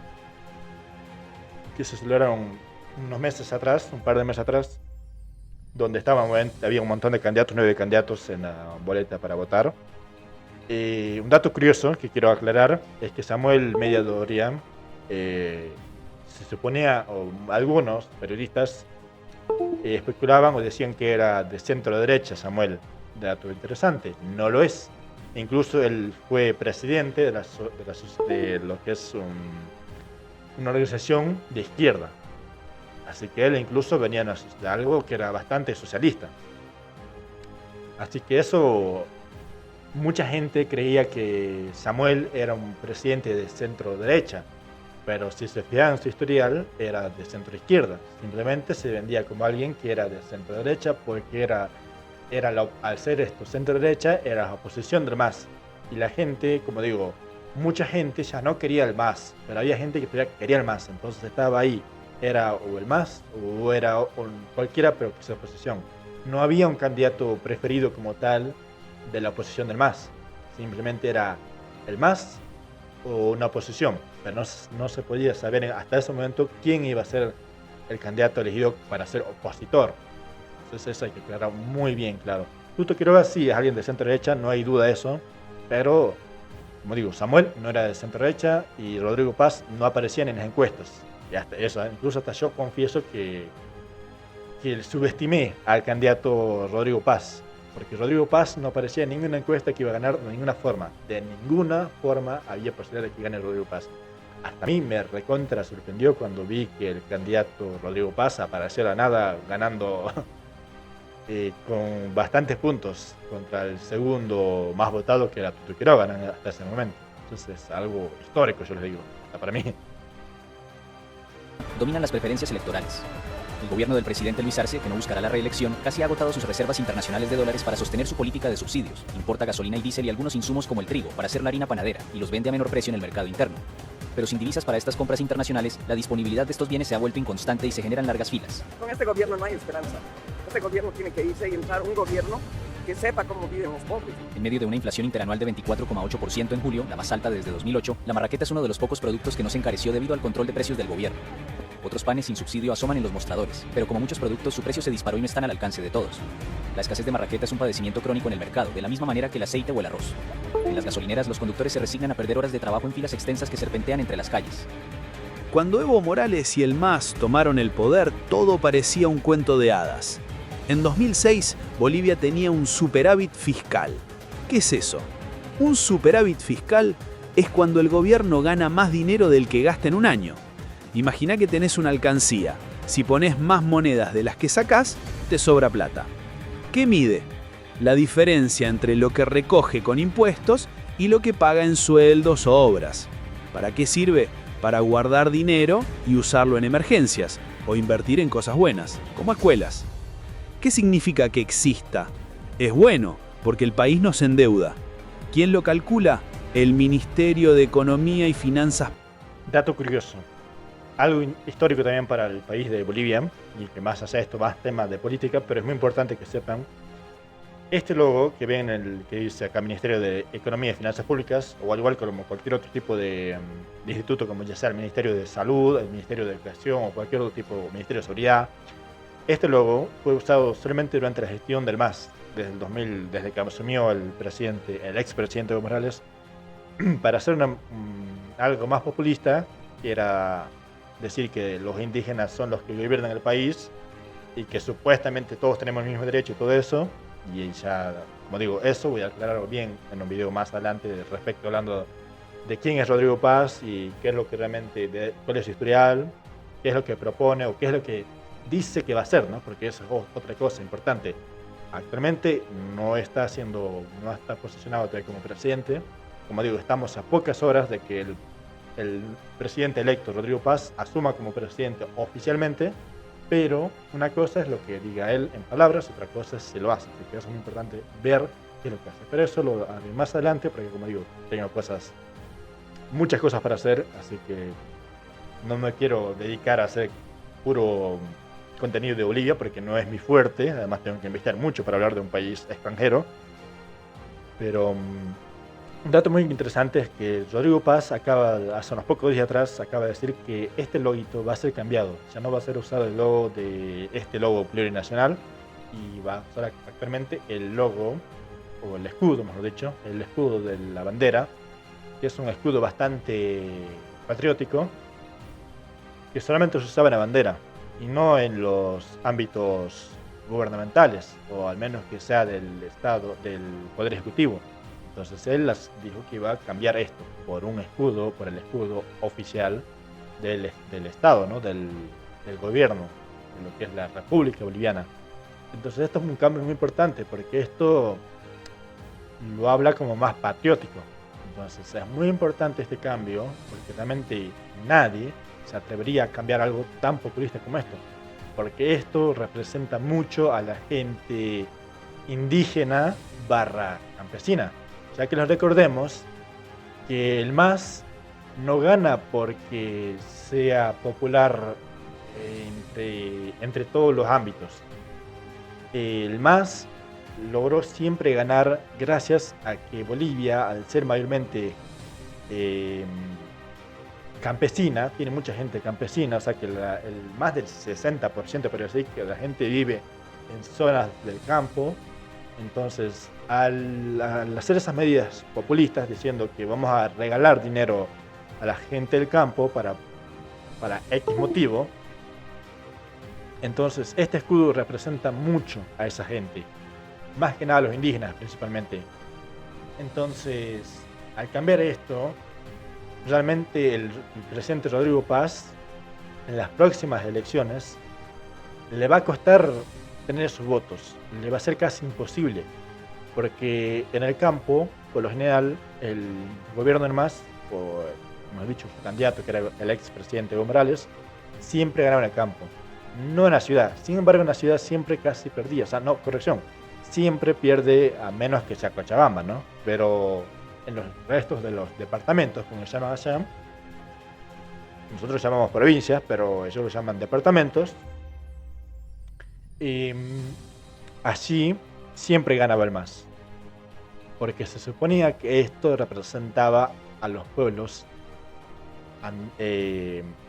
S3: que se celebraron unos meses atrás, un par de meses atrás, donde había un montón de candidatos, 9 candidatos en la boleta para votar. Un dato curioso que quiero aclarar es que Samuel Media Doria se suponía, o algunos periodistas especulaban o decían que era de centro derecha. Samuel, dato interesante, no lo es. Incluso él fue presidente de lo que es una organización de izquierda. Así que él incluso venía de algo que era bastante socialista. Así que eso, mucha gente creía que Samuel era un presidente de centro derecha. Pero si se fijan en su historial, era de centro izquierda. Simplemente se vendía como alguien que era de centro derecha porque al ser esto centro derecha, era la oposición del MAS. Y la gente, como digo, mucha gente ya no quería el MAS, pero había gente que quería el MAS. Entonces estaba ahí, era o el MAS o era cualquiera, pero que sea oposición. No había un candidato preferido como tal de la oposición del MAS. Simplemente era el MAS o una oposición, pero no se podía saber hasta ese momento quién iba a ser el candidato elegido para ser opositor. Entonces eso hay que aclarar muy bien claro. Tuto Quiroga sí es alguien de centro derecha, no hay duda de eso, pero como digo, Samuel no era de centro derecha y Rodrigo Paz no aparecían en las encuestas. Y hasta eso, incluso hasta yo confieso que subestimé al candidato Rodrigo Paz. Porque Rodrigo Paz no aparecía en ninguna encuesta que iba a ganar de ninguna forma. De ninguna forma había posibilidad de que gane Rodrigo Paz. Hasta a mí me recontra sorprendió cuando vi que el candidato Rodrigo Paz apareció de la nada ganando con bastantes puntos contra el segundo más votado, que era Tuto Quiroga hasta ese momento. Entonces, algo histórico, yo les digo, hasta para mí.
S7: Dominan las preferencias electorales. El gobierno del presidente Luis Arce, que no buscará la reelección, casi ha agotado sus reservas internacionales de dólares para sostener su política de subsidios. Importa gasolina y diésel y algunos insumos como el trigo para hacer la harina panadera y los vende a menor precio en el mercado interno. Pero sin divisas para estas compras internacionales, la disponibilidad de estos bienes se ha vuelto inconstante y se generan largas filas.
S9: Con este gobierno no hay esperanza. Este gobierno tiene que irse y entrar un gobierno que sepa cómo viven los pobres.
S7: En medio de una inflación interanual de 24,8% en julio, la más alta desde 2008, la marraqueta es uno de los pocos productos que no se encareció debido al control de precios del gobierno. Otros panes sin subsidio asoman en los mostradores, pero como muchos productos su precio se disparó y no están al alcance de todos. La escasez de marraqueta es un padecimiento crónico en el mercado, de la misma manera que el aceite o el arroz. En las gasolineras los conductores se resignan a perder horas de trabajo en filas extensas que serpentean entre las calles.
S2: Cuando Evo Morales y el MAS tomaron el poder, todo parecía un cuento de hadas. En 2006, Bolivia tenía un superávit fiscal. ¿Qué es eso? Un superávit fiscal es cuando el gobierno gana más dinero del que gasta en un año. Imagina que tenés una alcancía. Si pones más monedas de las que sacás, te sobra plata. ¿Qué mide? La diferencia entre lo que recoge con impuestos y lo que paga en sueldos o obras. ¿Para qué sirve? Para guardar dinero y usarlo en emergencias o invertir en cosas buenas, como escuelas. ¿Qué significa que exista? Es bueno, porque el país nos endeuda. ¿Quién lo calcula? El Ministerio de Economía y Finanzas.
S3: Dato curioso. Algo histórico también para el país de Bolivia, y que más allá de esto, más temas de política, pero es muy importante que sepan. Este logo que ven, que dice acá Ministerio de Economía y Finanzas Públicas, o al igual como cualquier otro tipo de instituto, como ya sea el Ministerio de Salud, el Ministerio de Educación o cualquier otro tipo, Ministerio de Seguridad, este logo fue usado solamente durante la gestión del MAS, desde el 2000, desde que asumió el expresidente Evo Morales. para hacer algo más populista, que era decir que los indígenas son los que gobiernan el país y que supuestamente todos tenemos el mismo derecho y todo eso. Y ya, como digo, eso voy a aclararlo bien en un video más adelante respecto hablando de quién es Rodrigo Paz y qué es lo que realmente, cuál es su historial, qué es lo que propone o qué es lo que dice que va a hacer, ¿no? Porque eso es otra cosa importante. Actualmente no está posicionado todavía como presidente. Como digo, estamos a pocas horas de que el presidente electo, Rodrigo Paz, asuma como presidente oficialmente, pero una cosa es lo que diga él en palabras, otra cosa es si lo hace. Así que es muy importante ver qué es lo que hace. Pero eso lo haré más adelante, porque como digo, tengo muchas cosas para hacer, así que no me quiero dedicar a hacer puro contenido de Bolivia, porque no es mi fuerte. Además tengo que investigar mucho para hablar de un país extranjero. Pero un dato muy interesante es que Rodrigo Paz hace unos pocos días atrás, acaba de decir que este loguito va a ser cambiado. Ya no va a ser usado el logo de este logo plurinacional y va a usar actualmente el logo, o el escudo, mejor dicho, el escudo de la bandera, que es un escudo bastante patriótico, que solamente se usaba en la bandera y no en los ámbitos gubernamentales, o al menos que sea del Estado, del Poder Ejecutivo. Entonces él dijo que iba a cambiar esto por el escudo oficial del Estado, ¿no? del gobierno, de lo que es la República Boliviana. Entonces esto es un cambio muy importante, porque esto lo habla como más patriótico. Entonces es muy importante este cambio, porque realmente nadie se atrevería a cambiar algo tan populista como esto, porque esto representa mucho a la gente indígena / campesina, ya que nos recordemos que el MAS no gana porque sea popular entre todos los ámbitos. El MAS logró siempre ganar gracias a que Bolivia, al ser mayormente campesina, tiene mucha gente campesina, o sea que más del 60%, pero decir que la gente vive en zonas del campo. Entonces, al hacer esas medidas populistas diciendo que vamos a regalar dinero a la gente del campo para X motivo, entonces este escudo representa mucho a esa gente, más que nada a los indígenas principalmente. Entonces, al cambiar esto, realmente el presidente Rodrigo Paz en las próximas elecciones le va a costar tener sus votos, le va a ser casi imposible, porque en el campo, por lo general, el gobierno del MAS, o como he dicho, su candidato, que era el expresidente Evo Morales, siempre ganaba en el campo, no en la ciudad. Sin embargo, en la ciudad siempre casi perdía, o sea, no, corrección, siempre pierde, a menos que sea Cochabamba, ¿no? Pero en los restos de los departamentos, como se llaman allá, nosotros llamamos provincias, pero ellos lo llaman departamentos, y allí siempre ganaba el MAS, porque se suponía que esto representaba a los pueblos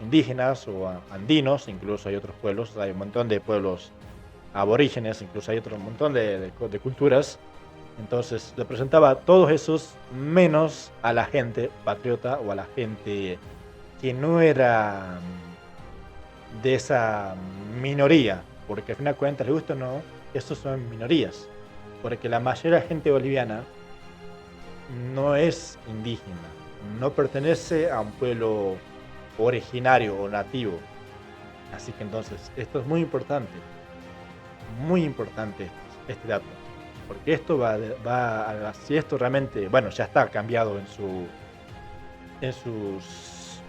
S3: indígenas o andinos. Incluso hay otros pueblos, hay un montón de pueblos aborígenes, incluso hay un montón de culturas. Entonces representaba a todos esos, menos a la gente patriota o a la gente que no era de esa minoría, porque al final de cuentas, les gusta o no, esos son minorías, porque la mayoría de la gente boliviana no es indígena, no pertenece a un pueblo originario o nativo. Así que entonces esto es muy importante este dato, porque esto si esto realmente, bueno, ya está cambiado en sus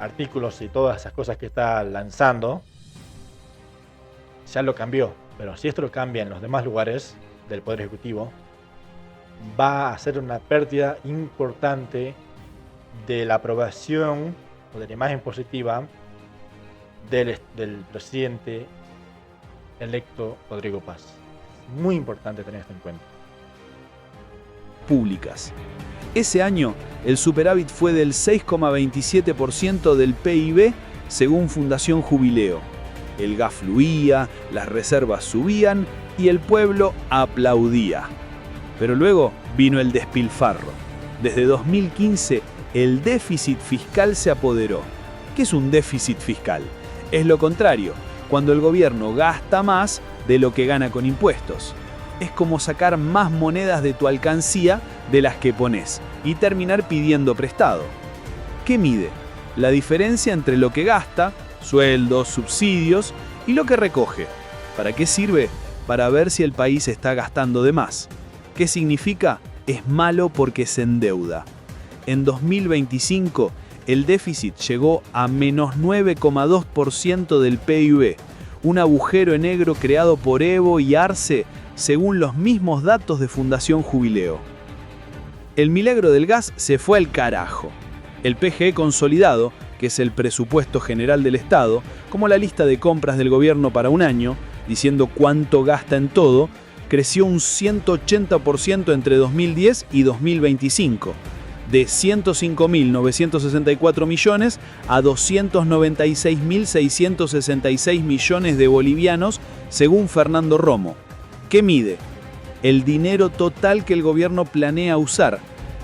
S3: artículos y todas esas cosas que está lanzando, ya lo cambió. Pero si esto lo cambia en los demás lugares del Poder Ejecutivo, va a ser una pérdida importante de la aprobación o de la imagen positiva del presidente electo Rodrigo Paz. Es muy importante tener esto en cuenta.
S2: Públicas. Ese año, el superávit fue del 6,27% del PIB, según Fundación Jubileo. El gas fluía, las reservas subían y el pueblo aplaudía. Pero luego vino el despilfarro. Desde 2015, el déficit fiscal se apoderó. ¿Qué es un déficit fiscal? Es lo contrario, cuando el gobierno gasta más de lo que gana con impuestos. Es como sacar más monedas de tu alcancía de las que pones y terminar pidiendo prestado. ¿Qué mide? La diferencia entre lo que gasta, sueldos, subsidios, y lo que recoge. ¿Para qué sirve? Para ver si el país está gastando de más. ¿Qué significa? Es malo porque se endeuda. En 2025, el déficit llegó a menos 9,2% del PIB, un agujero negro creado por Evo y Arce según los mismos datos de Fundación Jubileo. El milagro del gas se fue al carajo. El PGE consolidado, que es el presupuesto general del Estado, como la lista de compras del gobierno para un año, diciendo cuánto gasta en todo, creció un 180% entre 2010 y 2025, de 105.964 millones a 296.666 millones de bolivianos, según Fernando Romo. ¿Qué mide? El dinero total que el gobierno planea usar.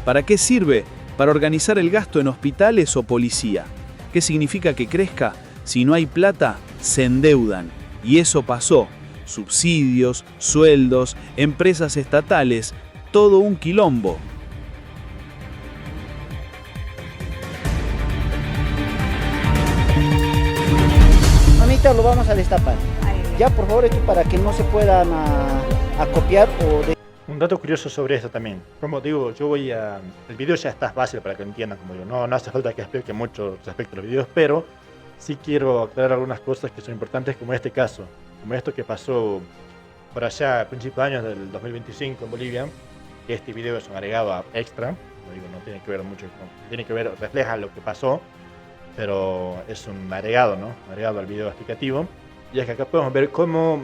S2: ¿Para qué sirve? Para organizar el gasto en hospitales o policía. ¿Qué significa que crezca? Si no hay plata, se endeudan. Y eso pasó. Subsidios, sueldos, empresas estatales, todo un quilombo.
S10: Mamita, lo vamos a destapar. Ya, por favor, esto para que no se puedan a copiar o...
S3: Un dato curioso sobre esto también. Como digo, el video ya está fácil para que lo entiendan, como digo. No hace falta que explique mucho respecto a los videos, pero sí quiero aclarar algunas cosas que son importantes, como este caso. Como esto que pasó por allá a principios de años del 2025 en Bolivia, que este video es un agregado extra. Como digo, no tiene que ver mucho refleja lo que pasó, pero es un agregado, ¿no? Un agregado al video explicativo. Y es que acá podemos ver cómo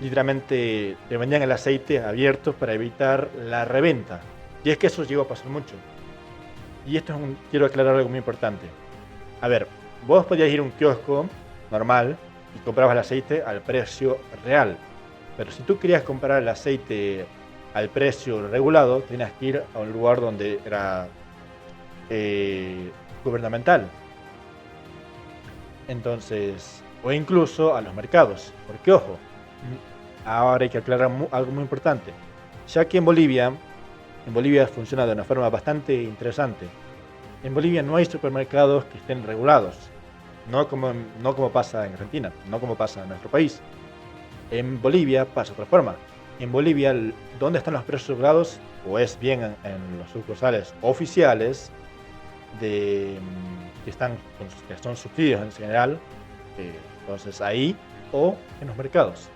S3: literalmente te vendían el aceite abierto para evitar la reventa. Y es que eso llegó a pasar mucho. Y esto quiero aclarar algo muy importante. A ver, vos podías ir a un kiosco normal y comprabas el aceite al precio real. Pero si tú querías comprar el aceite al precio regulado, tenías que ir a un lugar donde era gubernamental. Entonces, o incluso a los mercados. Porque ojo, ahora hay que aclarar algo muy importante. Ya que en Bolivia funciona de una forma bastante interesante. En Bolivia no hay supermercados que estén regulados. No como pasa en Argentina, no como pasa en nuestro país. En Bolivia pasa de otra forma. En Bolivia, ¿dónde están los precios regulados? O es bien en los sucursales oficiales que son subsidios en general. Entonces ahí, o en los mercados.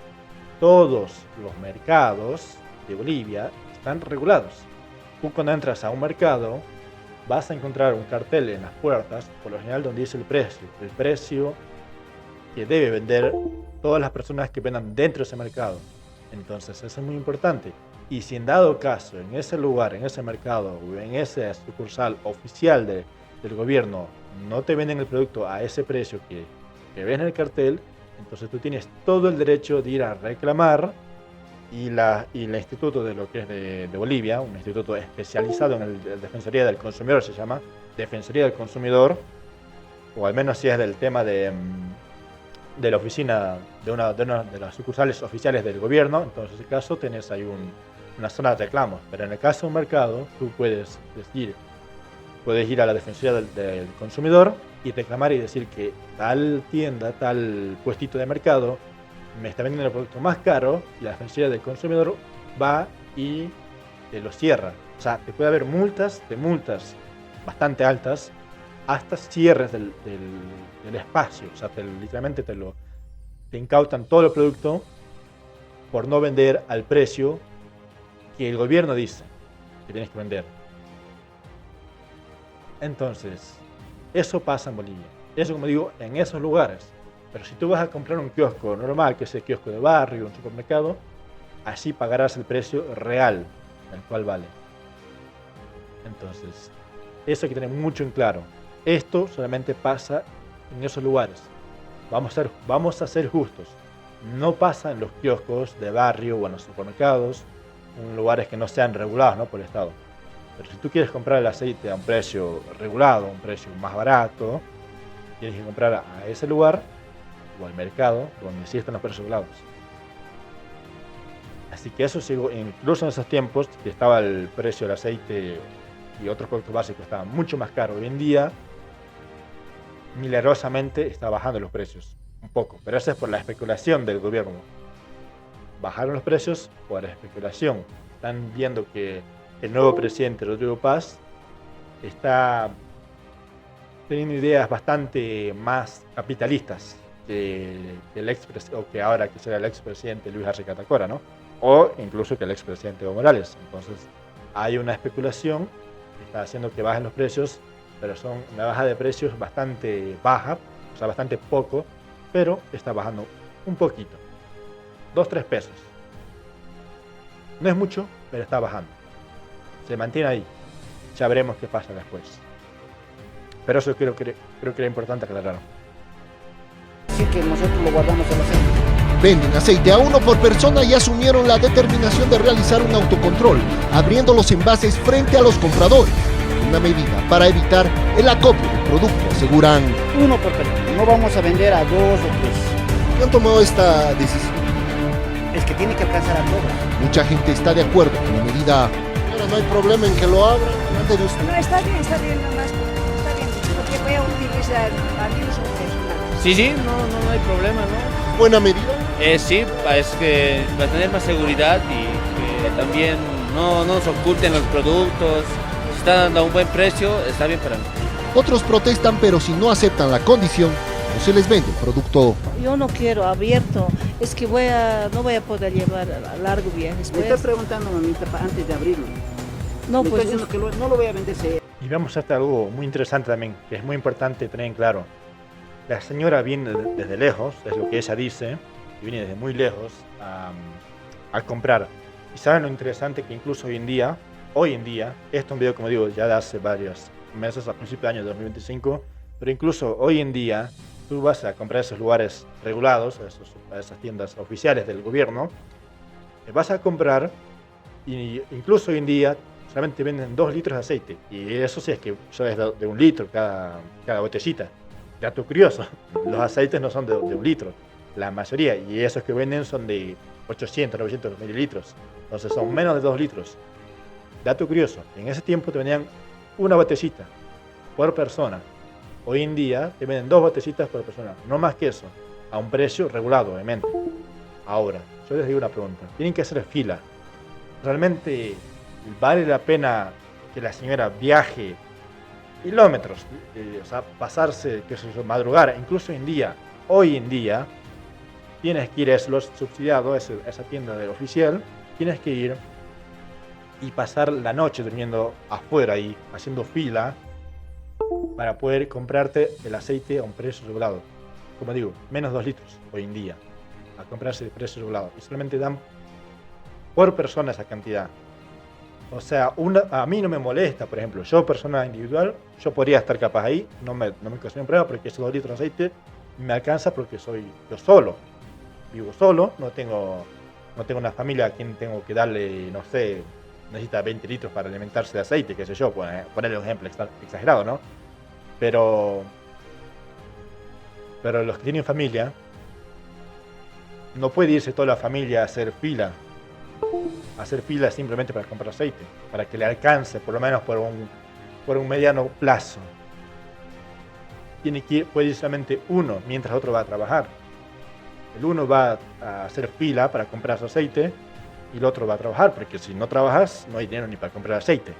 S3: Todos los mercados de Bolivia están regulados. Tú cuando entras a un mercado vas a encontrar un cartel en las puertas, por lo general donde dice el precio que debe vender todas las personas que vendan dentro de ese mercado. Entonces eso es muy importante. Y si en dado caso, en ese lugar, en ese mercado o en esa sucursal oficial del gobierno no te venden el producto a ese precio que ves en el cartel, entonces tú tienes todo el derecho de ir a reclamar y el instituto de lo que es de Bolivia, un instituto especializado en el Defensoría del Consumidor, se llama Defensoría del Consumidor, o al menos si es del tema de la oficina de una de las sucursales oficiales del gobierno. Entonces en ese caso tenés ahí una zona de reclamos, pero en el caso de un mercado tú puedes ir a la Defensoría del Consumidor y reclamar y decir que tal tienda, tal puestito de mercado me está vendiendo el producto más caro, y la Defensoría del Consumidor va y te lo cierra. O sea, te puede haber multas bastante altas, hasta cierres del espacio. O sea, literalmente te incautan todo el producto por no vender al precio que el gobierno dice que tienes que vender. Entonces, eso pasa en Bolivia. Eso, como digo, en esos lugares. Pero si tú vas a comprar un kiosco normal, que es el kiosco de barrio, un supermercado, así pagarás el precio real, el cual vale. Entonces, eso hay que tener mucho en claro. Esto solamente pasa en esos lugares. Vamos a ser justos. No pasa en los kioscos de barrio o en los supermercados lugares que no sean regulados, ¿no?, por el Estado. Pero si tú quieres comprar el aceite a un precio regulado, un precio más barato, tienes que comprar a ese lugar o al mercado donde sí están los precios regulados. Así que eso sigo, incluso en esos tiempos que estaba el precio del aceite y otros productos básicos estaban mucho más caros. Hoy en día, milagrosamente, está bajando los precios un poco, pero eso es por la especulación del gobierno. Bajaron los precios por la especulación. Están viendo que el nuevo presidente Rodrigo Paz está teniendo ideas bastante más capitalistas que ahora que será el expresidente Luis Arce Catacora, ¿no? O incluso que el expresidente Evo Morales. Entonces hay una especulación que está haciendo que bajen los precios, pero son una baja de precios bastante baja, o sea, bastante poco, pero está bajando un poquito. 2-3 pesos. No es mucho, pero está bajando. Se mantiene ahí. Ya veremos qué pasa después. Pero eso creo que era importante aclarar.
S10: Así que nosotros lo guardamos en la aceite.
S11: Venden aceite a 1 por persona y asumieron la determinación de realizar un autocontrol, abriendo los envases frente a los compradores. Una medida para evitar el acopio del producto, aseguran.
S10: 1 por persona. No vamos a vender a 2 o 3.
S11: ¿Quién tomó esta decisión?
S10: Es que tiene que alcanzar a todos.
S11: Mucha gente está de acuerdo con la medida. Pero no hay problema en que lo abran delante de usted.
S12: No, está bien nomás. Está bien, porque voy a utilizar a mi uso personal.
S13: Sí, no hay problema, ¿no?
S11: ¿Buena medida?
S13: Sí, es que va a tener más seguridad y que también no nos oculten los productos. Si está dando a un buen precio, está bien para mí.
S11: Otros protestan, pero si no aceptan la condición, no se les vende el producto.
S12: Yo no quiero abierto, es que no voy a poder llevar a largo viajes.
S10: Me está preguntando, mamita, antes de abrirlo.
S12: No,
S10: me
S12: pues
S10: está diciendo que no lo voy a vender.
S3: Y vamos hasta algo muy interesante también, que es muy importante tener en claro. La señora viene desde lejos, es lo que ella dice, y viene desde muy lejos a comprar. Y saben lo interesante que incluso hoy en día, esto es un video, como digo, ya de hace varios meses, a principios de año 2025, pero incluso hoy en día, tú vas a comprar esos lugares regulados, a esas tiendas oficiales del gobierno, vas a comprar, y incluso hoy en día solamente venden 2 litros de aceite, y eso sí es que es de 1 litro cada botellita. Dato curioso, los aceites no son de 1 litro, la mayoría, y esos que venden son de 800, 900 mililitros, entonces son menos de 2 litros. Dato curioso, en ese tiempo te vendían 1 botellita por persona. Hoy en día te venden 2 botellitas por persona, no más que eso, a un precio regulado, obviamente. Ahora, yo les digo una pregunta, tienen que hacer fila. ¿Realmente vale la pena que la señora viaje kilómetros, o sea, pasarse, madrugar? Incluso hoy en día, tienes que ir, es lo subsidiado, esa tienda oficial, tienes que ir y pasar la noche durmiendo afuera ahí, haciendo fila, para poder comprarte el aceite a un precio regulado. Como digo, menos 2 litros hoy en día, a comprarse el precio regulado. Y solamente dan por persona esa cantidad. O sea, a mí no me molesta, por ejemplo, yo persona individual, yo podría estar capaz ahí, no me ocasiona un problema porque esos 2 litros de aceite me alcanza porque soy yo solo. Vivo solo, no tengo una familia a quien tengo que darle, no sé, necesita 20 litros para alimentarse de aceite, qué sé yo, ponerle un ejemplo exagerado, ¿no? Pero los que tienen familia, no puede irse toda la familia a hacer fila simplemente para comprar aceite, para que le alcance por lo menos por un mediano plazo. Puede ir solamente uno mientras otro va a trabajar. El uno va a hacer fila para comprar su aceite y el otro va a trabajar, porque si no trabajas no hay dinero ni para comprar aceite.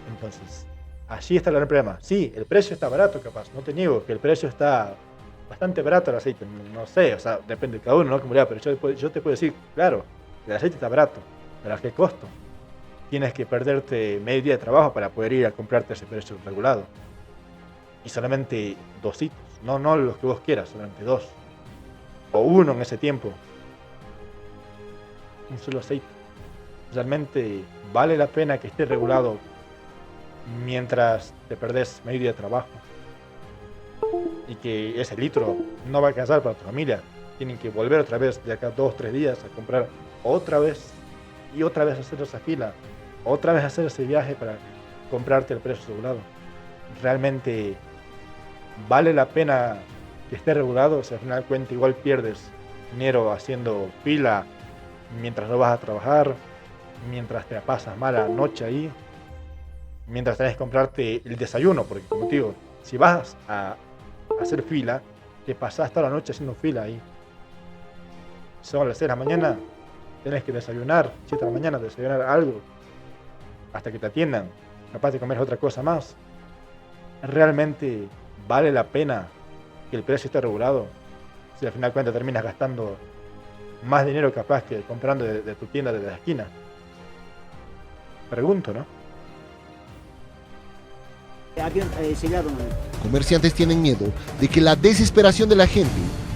S3: Entonces, allí está el gran problema. Sí, el precio está barato, capaz, no te niego que el precio está bastante barato el aceite, no sé, o sea, depende de cada uno, ¿no? Pero yo te puedo decir, claro, el aceite está barato, pero ¿a qué costo? Tienes que perderte medio día de trabajo para poder ir a comprarte ese precio regulado. Y solamente 2 litros, no los que vos quieras, solamente 2. O 1 en ese tiempo. Un solo aceite. ¿Realmente vale la pena que esté regulado mientras te perdés medio día de trabajo? Y que ese litro no va a alcanzar para tu familia. Tienen que volver otra vez de acá 2-3 días a comprar otra vez y otra vez hacer esa fila, otra vez hacer ese viaje para comprarte el precio asegurado. ¿Realmente vale la pena que esté regulado? O sea, al final de cuentas igual pierdes dinero haciendo fila mientras no vas a trabajar, mientras te pasas mala noche ahí, mientras tenés que comprarte el desayuno, porque como te digo, si vas a hacer fila, te pasás toda la noche haciendo fila ahí. Son las 6 de la mañana, tenés que desayunar, 7 de la mañana, desayunar algo, hasta que te atiendan, capaz de comer otra cosa más. ¿Realmente vale la pena que el precio esté regulado? Si al final de cuentas terminas gastando más dinero capaz que comprando de tu tienda de la esquina. Pregunto, ¿no?
S11: Comerciantes tienen miedo de que la desesperación de la gente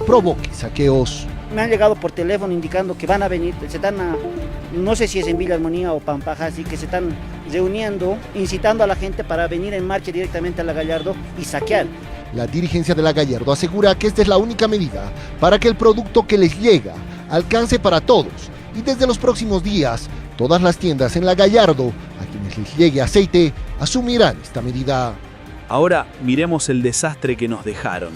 S11: provoque saqueos.
S10: Me han llegado por teléfono indicando que van a venir, no sé si es en Villa Armonía o Pampaja, así que se están reuniendo, incitando a la gente para venir en marcha directamente a la Gallardo y saquear.
S11: La dirigencia de la Gallardo asegura que esta es la única medida para que el producto que les llega alcance para todos, y desde los próximos días todas las tiendas en la Gallardo a quienes les llegue aceite asumirán esta medida.
S2: Ahora miremos el desastre que nos dejaron.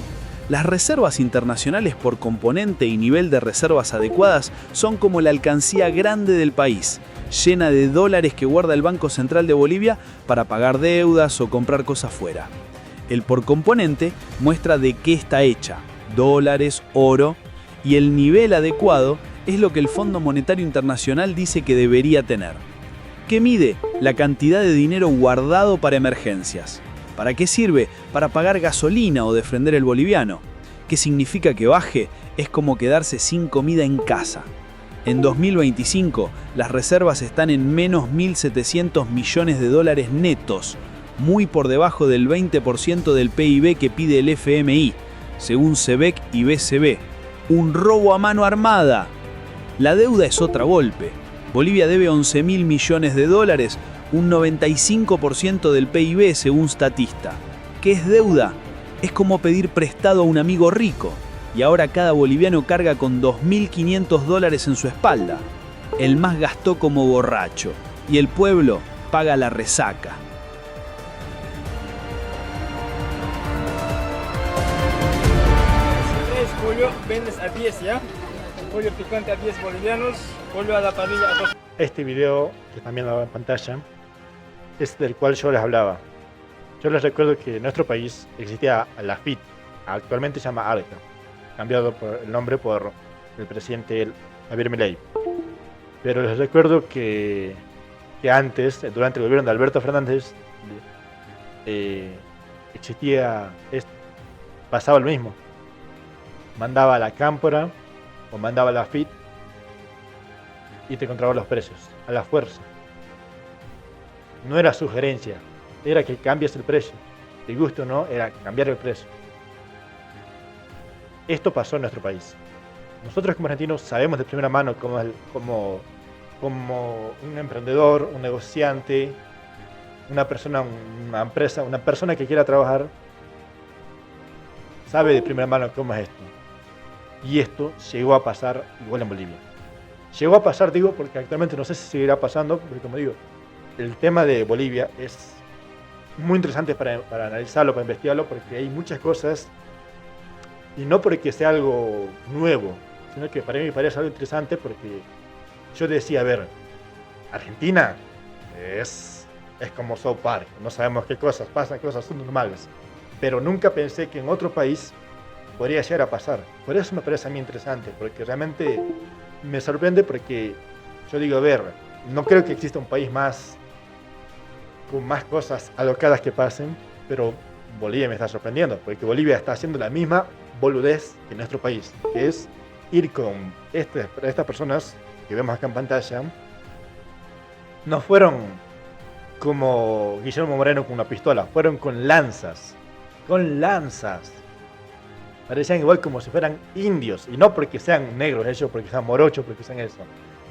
S2: Las reservas internacionales por componente y nivel de reservas adecuadas son como la alcancía grande del país, llena de dólares que guarda el Banco Central de Bolivia para pagar deudas o comprar cosas fuera. El por componente muestra de qué está hecha, dólares, oro, y el nivel adecuado es lo que el Fondo Monetario Internacional dice que debería tener. ¿Qué mide? La cantidad de dinero guardado para emergencias. ¿Para qué sirve? Para pagar gasolina o defender el boliviano. ¿Qué significa que baje? Es como quedarse sin comida en casa. En 2025, las reservas están en menos 1.700 millones de dólares netos, muy por debajo del 20% del PIB que pide el FMI, según SEBEC y BCB. Un robo a mano armada. La deuda es otro golpe. Bolivia debe 11.000 millones de dólares, un 95% del PIB según Statista. ¿Qué es deuda? Es como pedir prestado a un amigo rico, y ahora cada boliviano carga con 2.500 dólares en su espalda. El MAS gastó como borracho, y el pueblo paga la resaca.
S1: Pollo vendes a 10, ¿ya? Pollo picante a 10 bolivianos, pollo a la parrilla a 2.
S3: Este video, que también lo veo en pantalla, es del cual yo les hablaba. Yo les recuerdo que en nuestro país existía la FIT, actualmente se llama ALCA, cambiado el nombre por el presidente Javier Milei. Pero les recuerdo que antes, durante el gobierno de Alberto Fernández, pasaba lo mismo. Mandaba a la cámpora o mandaba a la FIT y te controlaba los precios, a la fuerza. No era sugerencia, era que cambies el precio. Te guste o no, era cambiar el precio. Esto pasó en nuestro país. Nosotros como argentinos sabemos de primera mano como un emprendedor, un negociante, una persona, una empresa, una persona que quiera trabajar, sabe de primera mano cómo es esto. Y esto llegó a pasar igual en Bolivia. Llegó a pasar, digo, porque actualmente no sé si seguirá pasando, porque como digo, el tema de Bolivia es muy interesante para analizarlo, para investigarlo, porque hay muchas cosas, y no porque sea algo nuevo, sino que para mí me parece algo interesante, porque yo decía, a ver, Argentina es como South Park, no sabemos qué cosas pasan, cosas son normales, pero nunca pensé que en otro país podría llegar a pasar. Por eso me parece a mí interesante, porque realmente me sorprende, porque yo digo, a ver, no creo que exista un país con más cosas alocadas que pasen, pero Bolivia me está sorprendiendo, porque Bolivia está haciendo la misma boludez que nuestro país, que es ir con estas personas que vemos acá en pantalla. No fueron como Guillermo Moreno con una pistola, fueron con lanzas. Con lanzas. Parecían igual como si fueran indios, y no porque sean negros ellos, porque sean morochos, porque sean eso.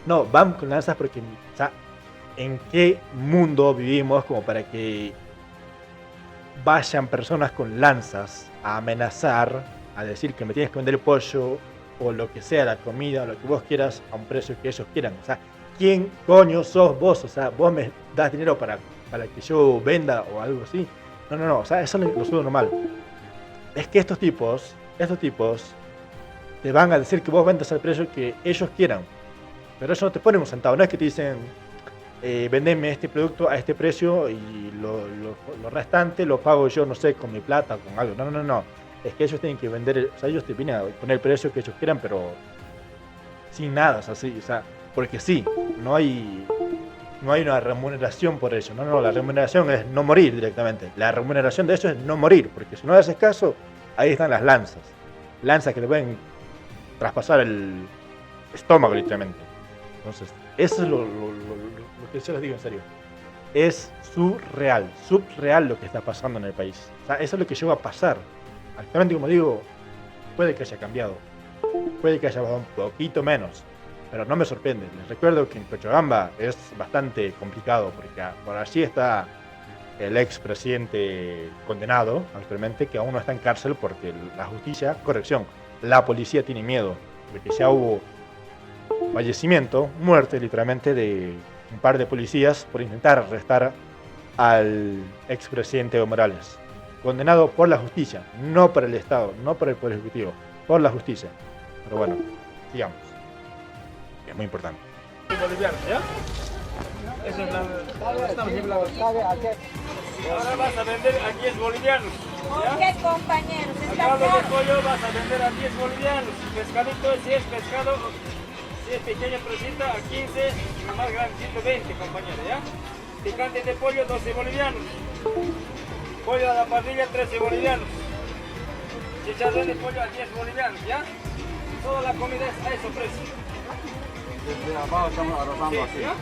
S3: No, van con lanzas porque, o sea, ¿en qué mundo vivimos como para que vayan personas con lanzas a amenazar, a decir que me tienes que vender el pollo, o lo que sea, la comida, o lo que vos quieras, a un precio que ellos quieran? O sea, ¿quién coño sos vos? O sea, vos me das dinero para que yo venda o algo así. No, o sea, eso es lo suyo normal. Es que estos tipos te van a decir que vos vendas al precio que ellos quieran. Pero eso no te ponen un centavo, no es que te dicen, vendeme este producto a este precio y lo restante lo pago yo, no sé, con mi plata o con algo. No. Es que ellos tienen que vender, o sea, ellos te vienen a poner el precio que ellos quieran, pero sin nada, o sea, porque sí, no hay una remuneración por eso. No, la remuneración es no morir directamente. La remuneración de eso es no morir, porque si no haces caso, ahí están las lanzas que te pueden traspasar el estómago literalmente. Entonces, eso es lo que yo les digo en serio. Es subreal lo que está pasando en el país. O sea, eso es lo que llegó a pasar. Actualmente, como digo, puede que haya cambiado, puede que haya bajado un poquito menos, pero no me sorprende. Les recuerdo que en Cochabamba es bastante complicado, porque por allí está el expresidente condenado actualmente, que aún no está en cárcel porque la policía tiene miedo de que ya hubo muerte literalmente de un par de policías por intentar arrestar al expresidente Evo Morales. Condenado por la justicia, no por el Estado, no por el Poder Ejecutivo, por la justicia. Pero bueno, sigamos. Es muy importante.
S1: Bolivianos, ¿ya? Eso es ahora vas a vender a 10 bolivianos. ¿Ya?
S14: Ok, compañeros,
S1: Acá de pollo vas a vender a 10 bolivianos. Pescadito, si es pescado, si es pequeña presita, a 15, y más grande 120, compañero, ¿ya? Picante de pollo, 12 bolivianos. Pollo a la parrilla, 13 bolivianos. Chicharrón de pollo a 10 bolivianos, ¿ya? Toda la comida es a ese precio.
S15: Desde abajo estamos arrojando así.
S1: ¿Ya?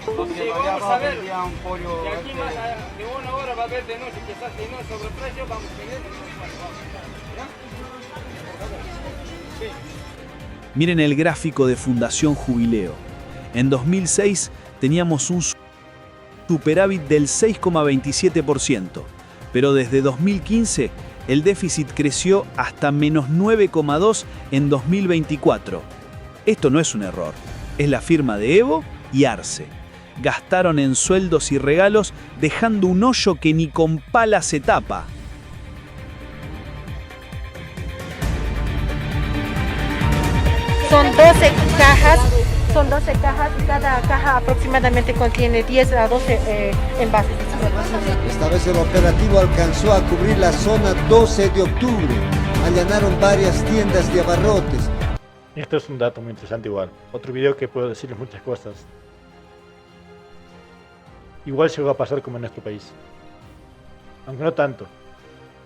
S15: Entonces,
S1: Sí,
S15: allá
S1: vamos a
S15: abajo
S1: ver.
S15: vendría un pollo.
S1: Y aquí más de una hora va a haber de noche, quizás si no es sobreprecio, vamos a tener. ¿Ya? Sí.
S2: Miren el gráfico de Fundación Jubileo. En 2006 teníamos un superávit del 6,27%, pero desde 2015 el déficit creció hasta menos 9,2% en 2024. Esto no es un error, es la firma de Evo y Arce. Gastaron en sueldos y regalos dejando un hoyo que ni con pala se tapa.
S12: Son 12 cajas y cada caja aproximadamente contiene 10 a 12 envases.
S16: Esta vez el operativo alcanzó a cubrir la zona 12 de octubre. Allanaron varias tiendas de abarrotes.
S3: Esto es un dato muy interesante igual. Otro video que puedo decirles muchas cosas. Igual llegó a pasar como en nuestro país. Aunque no tanto.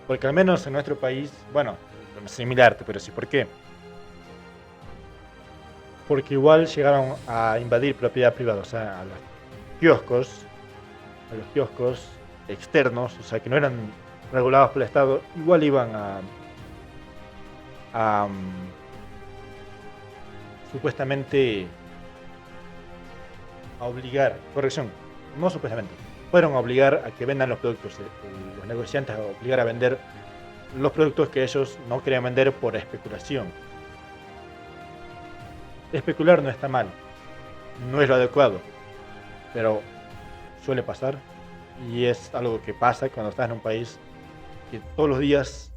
S3: Porque al menos en nuestro país, bueno, similar, pero sí, ¿por qué? Porque igual llegaron a invadir propiedad privada, o sea, a los kioscos externos, o sea, que no eran regulados por el Estado, igual iban a supuestamente a obligar, corrección, no supuestamente, fueron a obligar a que vendan los productos, los negociantes a obligar a vender los productos que ellos no querían vender por especulación. Especular no está mal, no es lo adecuado, pero suele pasar y es algo que pasa cuando estás en un país que todos los días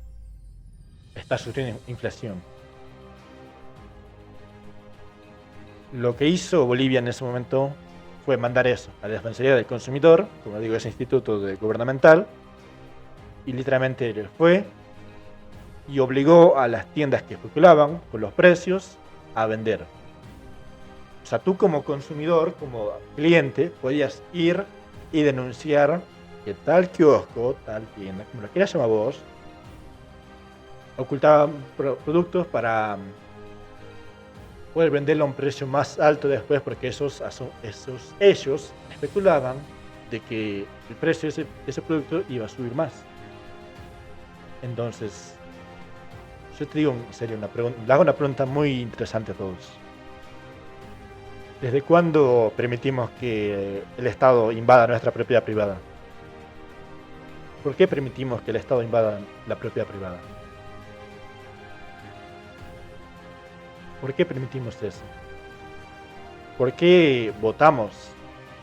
S3: está sufriendo inflación. Lo que hizo Bolivia en ese momento fue mandar eso a la Defensoría del Consumidor, como digo, ese instituto gubernamental, y literalmente fue y obligó a las tiendas que especulaban con los precios a vender. O sea, tú como consumidor, como cliente, podías ir y denunciar que tal kiosco, tal tienda, como lo quieras llamar vos, ocultaban productos para poder venderlo a un precio más alto después, porque ellos especulaban de que el precio de ese producto iba a subir más. Entonces, yo te digo en serio, le hago una pregunta muy interesante a todos. ¿Desde cuándo permitimos que el Estado invada nuestra propiedad privada? ¿Por qué permitimos que el Estado invada la propiedad privada? ¿Por qué permitimos eso? ¿Por qué votamos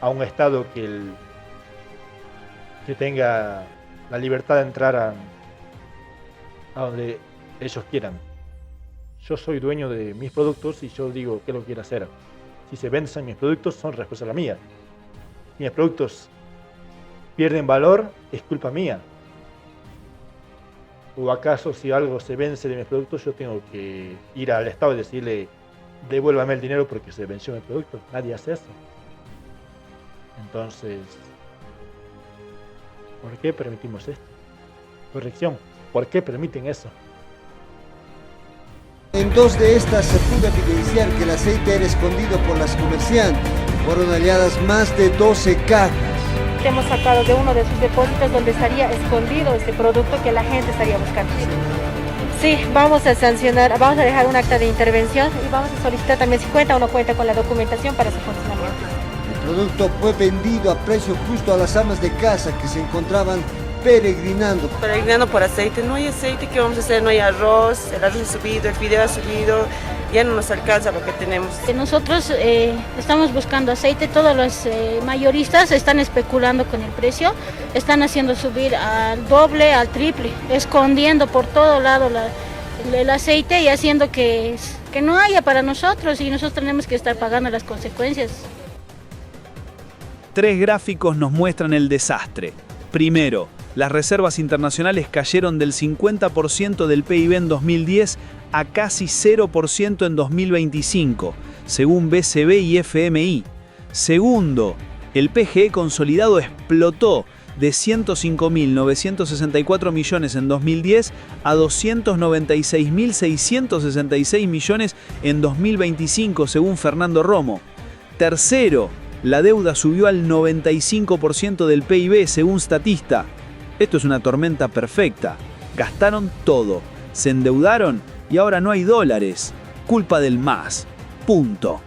S3: a un Estado que tenga la libertad de entrar a donde ellos quieran? Yo soy dueño de mis productos y yo digo qué es lo que quiero hacer. Si se vencen mis productos, son responsabilidad mía. Si mis productos pierden valor, es culpa mía. ¿O acaso si algo se vence de mis productos, yo tengo que ir al Estado y decirle devuélvame el dinero porque se venció mi producto? Nadie hace eso. Entonces, ¿por qué permitimos esto? Corrección, ¿por qué permiten eso?
S16: En 2 de estas se pudo evidenciar que el aceite era escondido por las comerciantes. Fueron halladas más de 12 cajas.
S14: Hemos sacado de uno de sus depósitos donde estaría escondido este producto que la gente estaría buscando. Sí, vamos a sancionar, vamos a dejar un acta de intervención y vamos a solicitar también si cuenta o no cuenta con la documentación para su funcionamiento.
S16: El producto fue vendido a precio justo a las amas de casa que se encontraban peregrinando.
S17: Peregrinando por aceite, no hay aceite, ¿qué vamos a hacer? No hay arroz, el arroz ha subido, el fideo ha subido, ya no nos alcanza lo que tenemos.
S18: Nosotros estamos buscando aceite, todos los mayoristas están especulando con el precio, están haciendo subir al doble, al triple, escondiendo por todo lado el aceite y haciendo que no haya para nosotros y nosotros tenemos que estar pagando las consecuencias.
S2: 3 gráficos nos muestran el desastre. Primero, las reservas internacionales cayeron del 50% del PIB en 2010 a casi 0% en 2025, según BCB y FMI. Segundo, el PGE consolidado explotó de 105.964 millones en 2010 a 296.666 millones en 2025, según Fernando Romo. Tercero, la deuda subió al 95% del PIB, según Statista. Esto es una tormenta perfecta. Gastaron todo, se endeudaron y ahora no hay dólares. Culpa del MAS. Punto.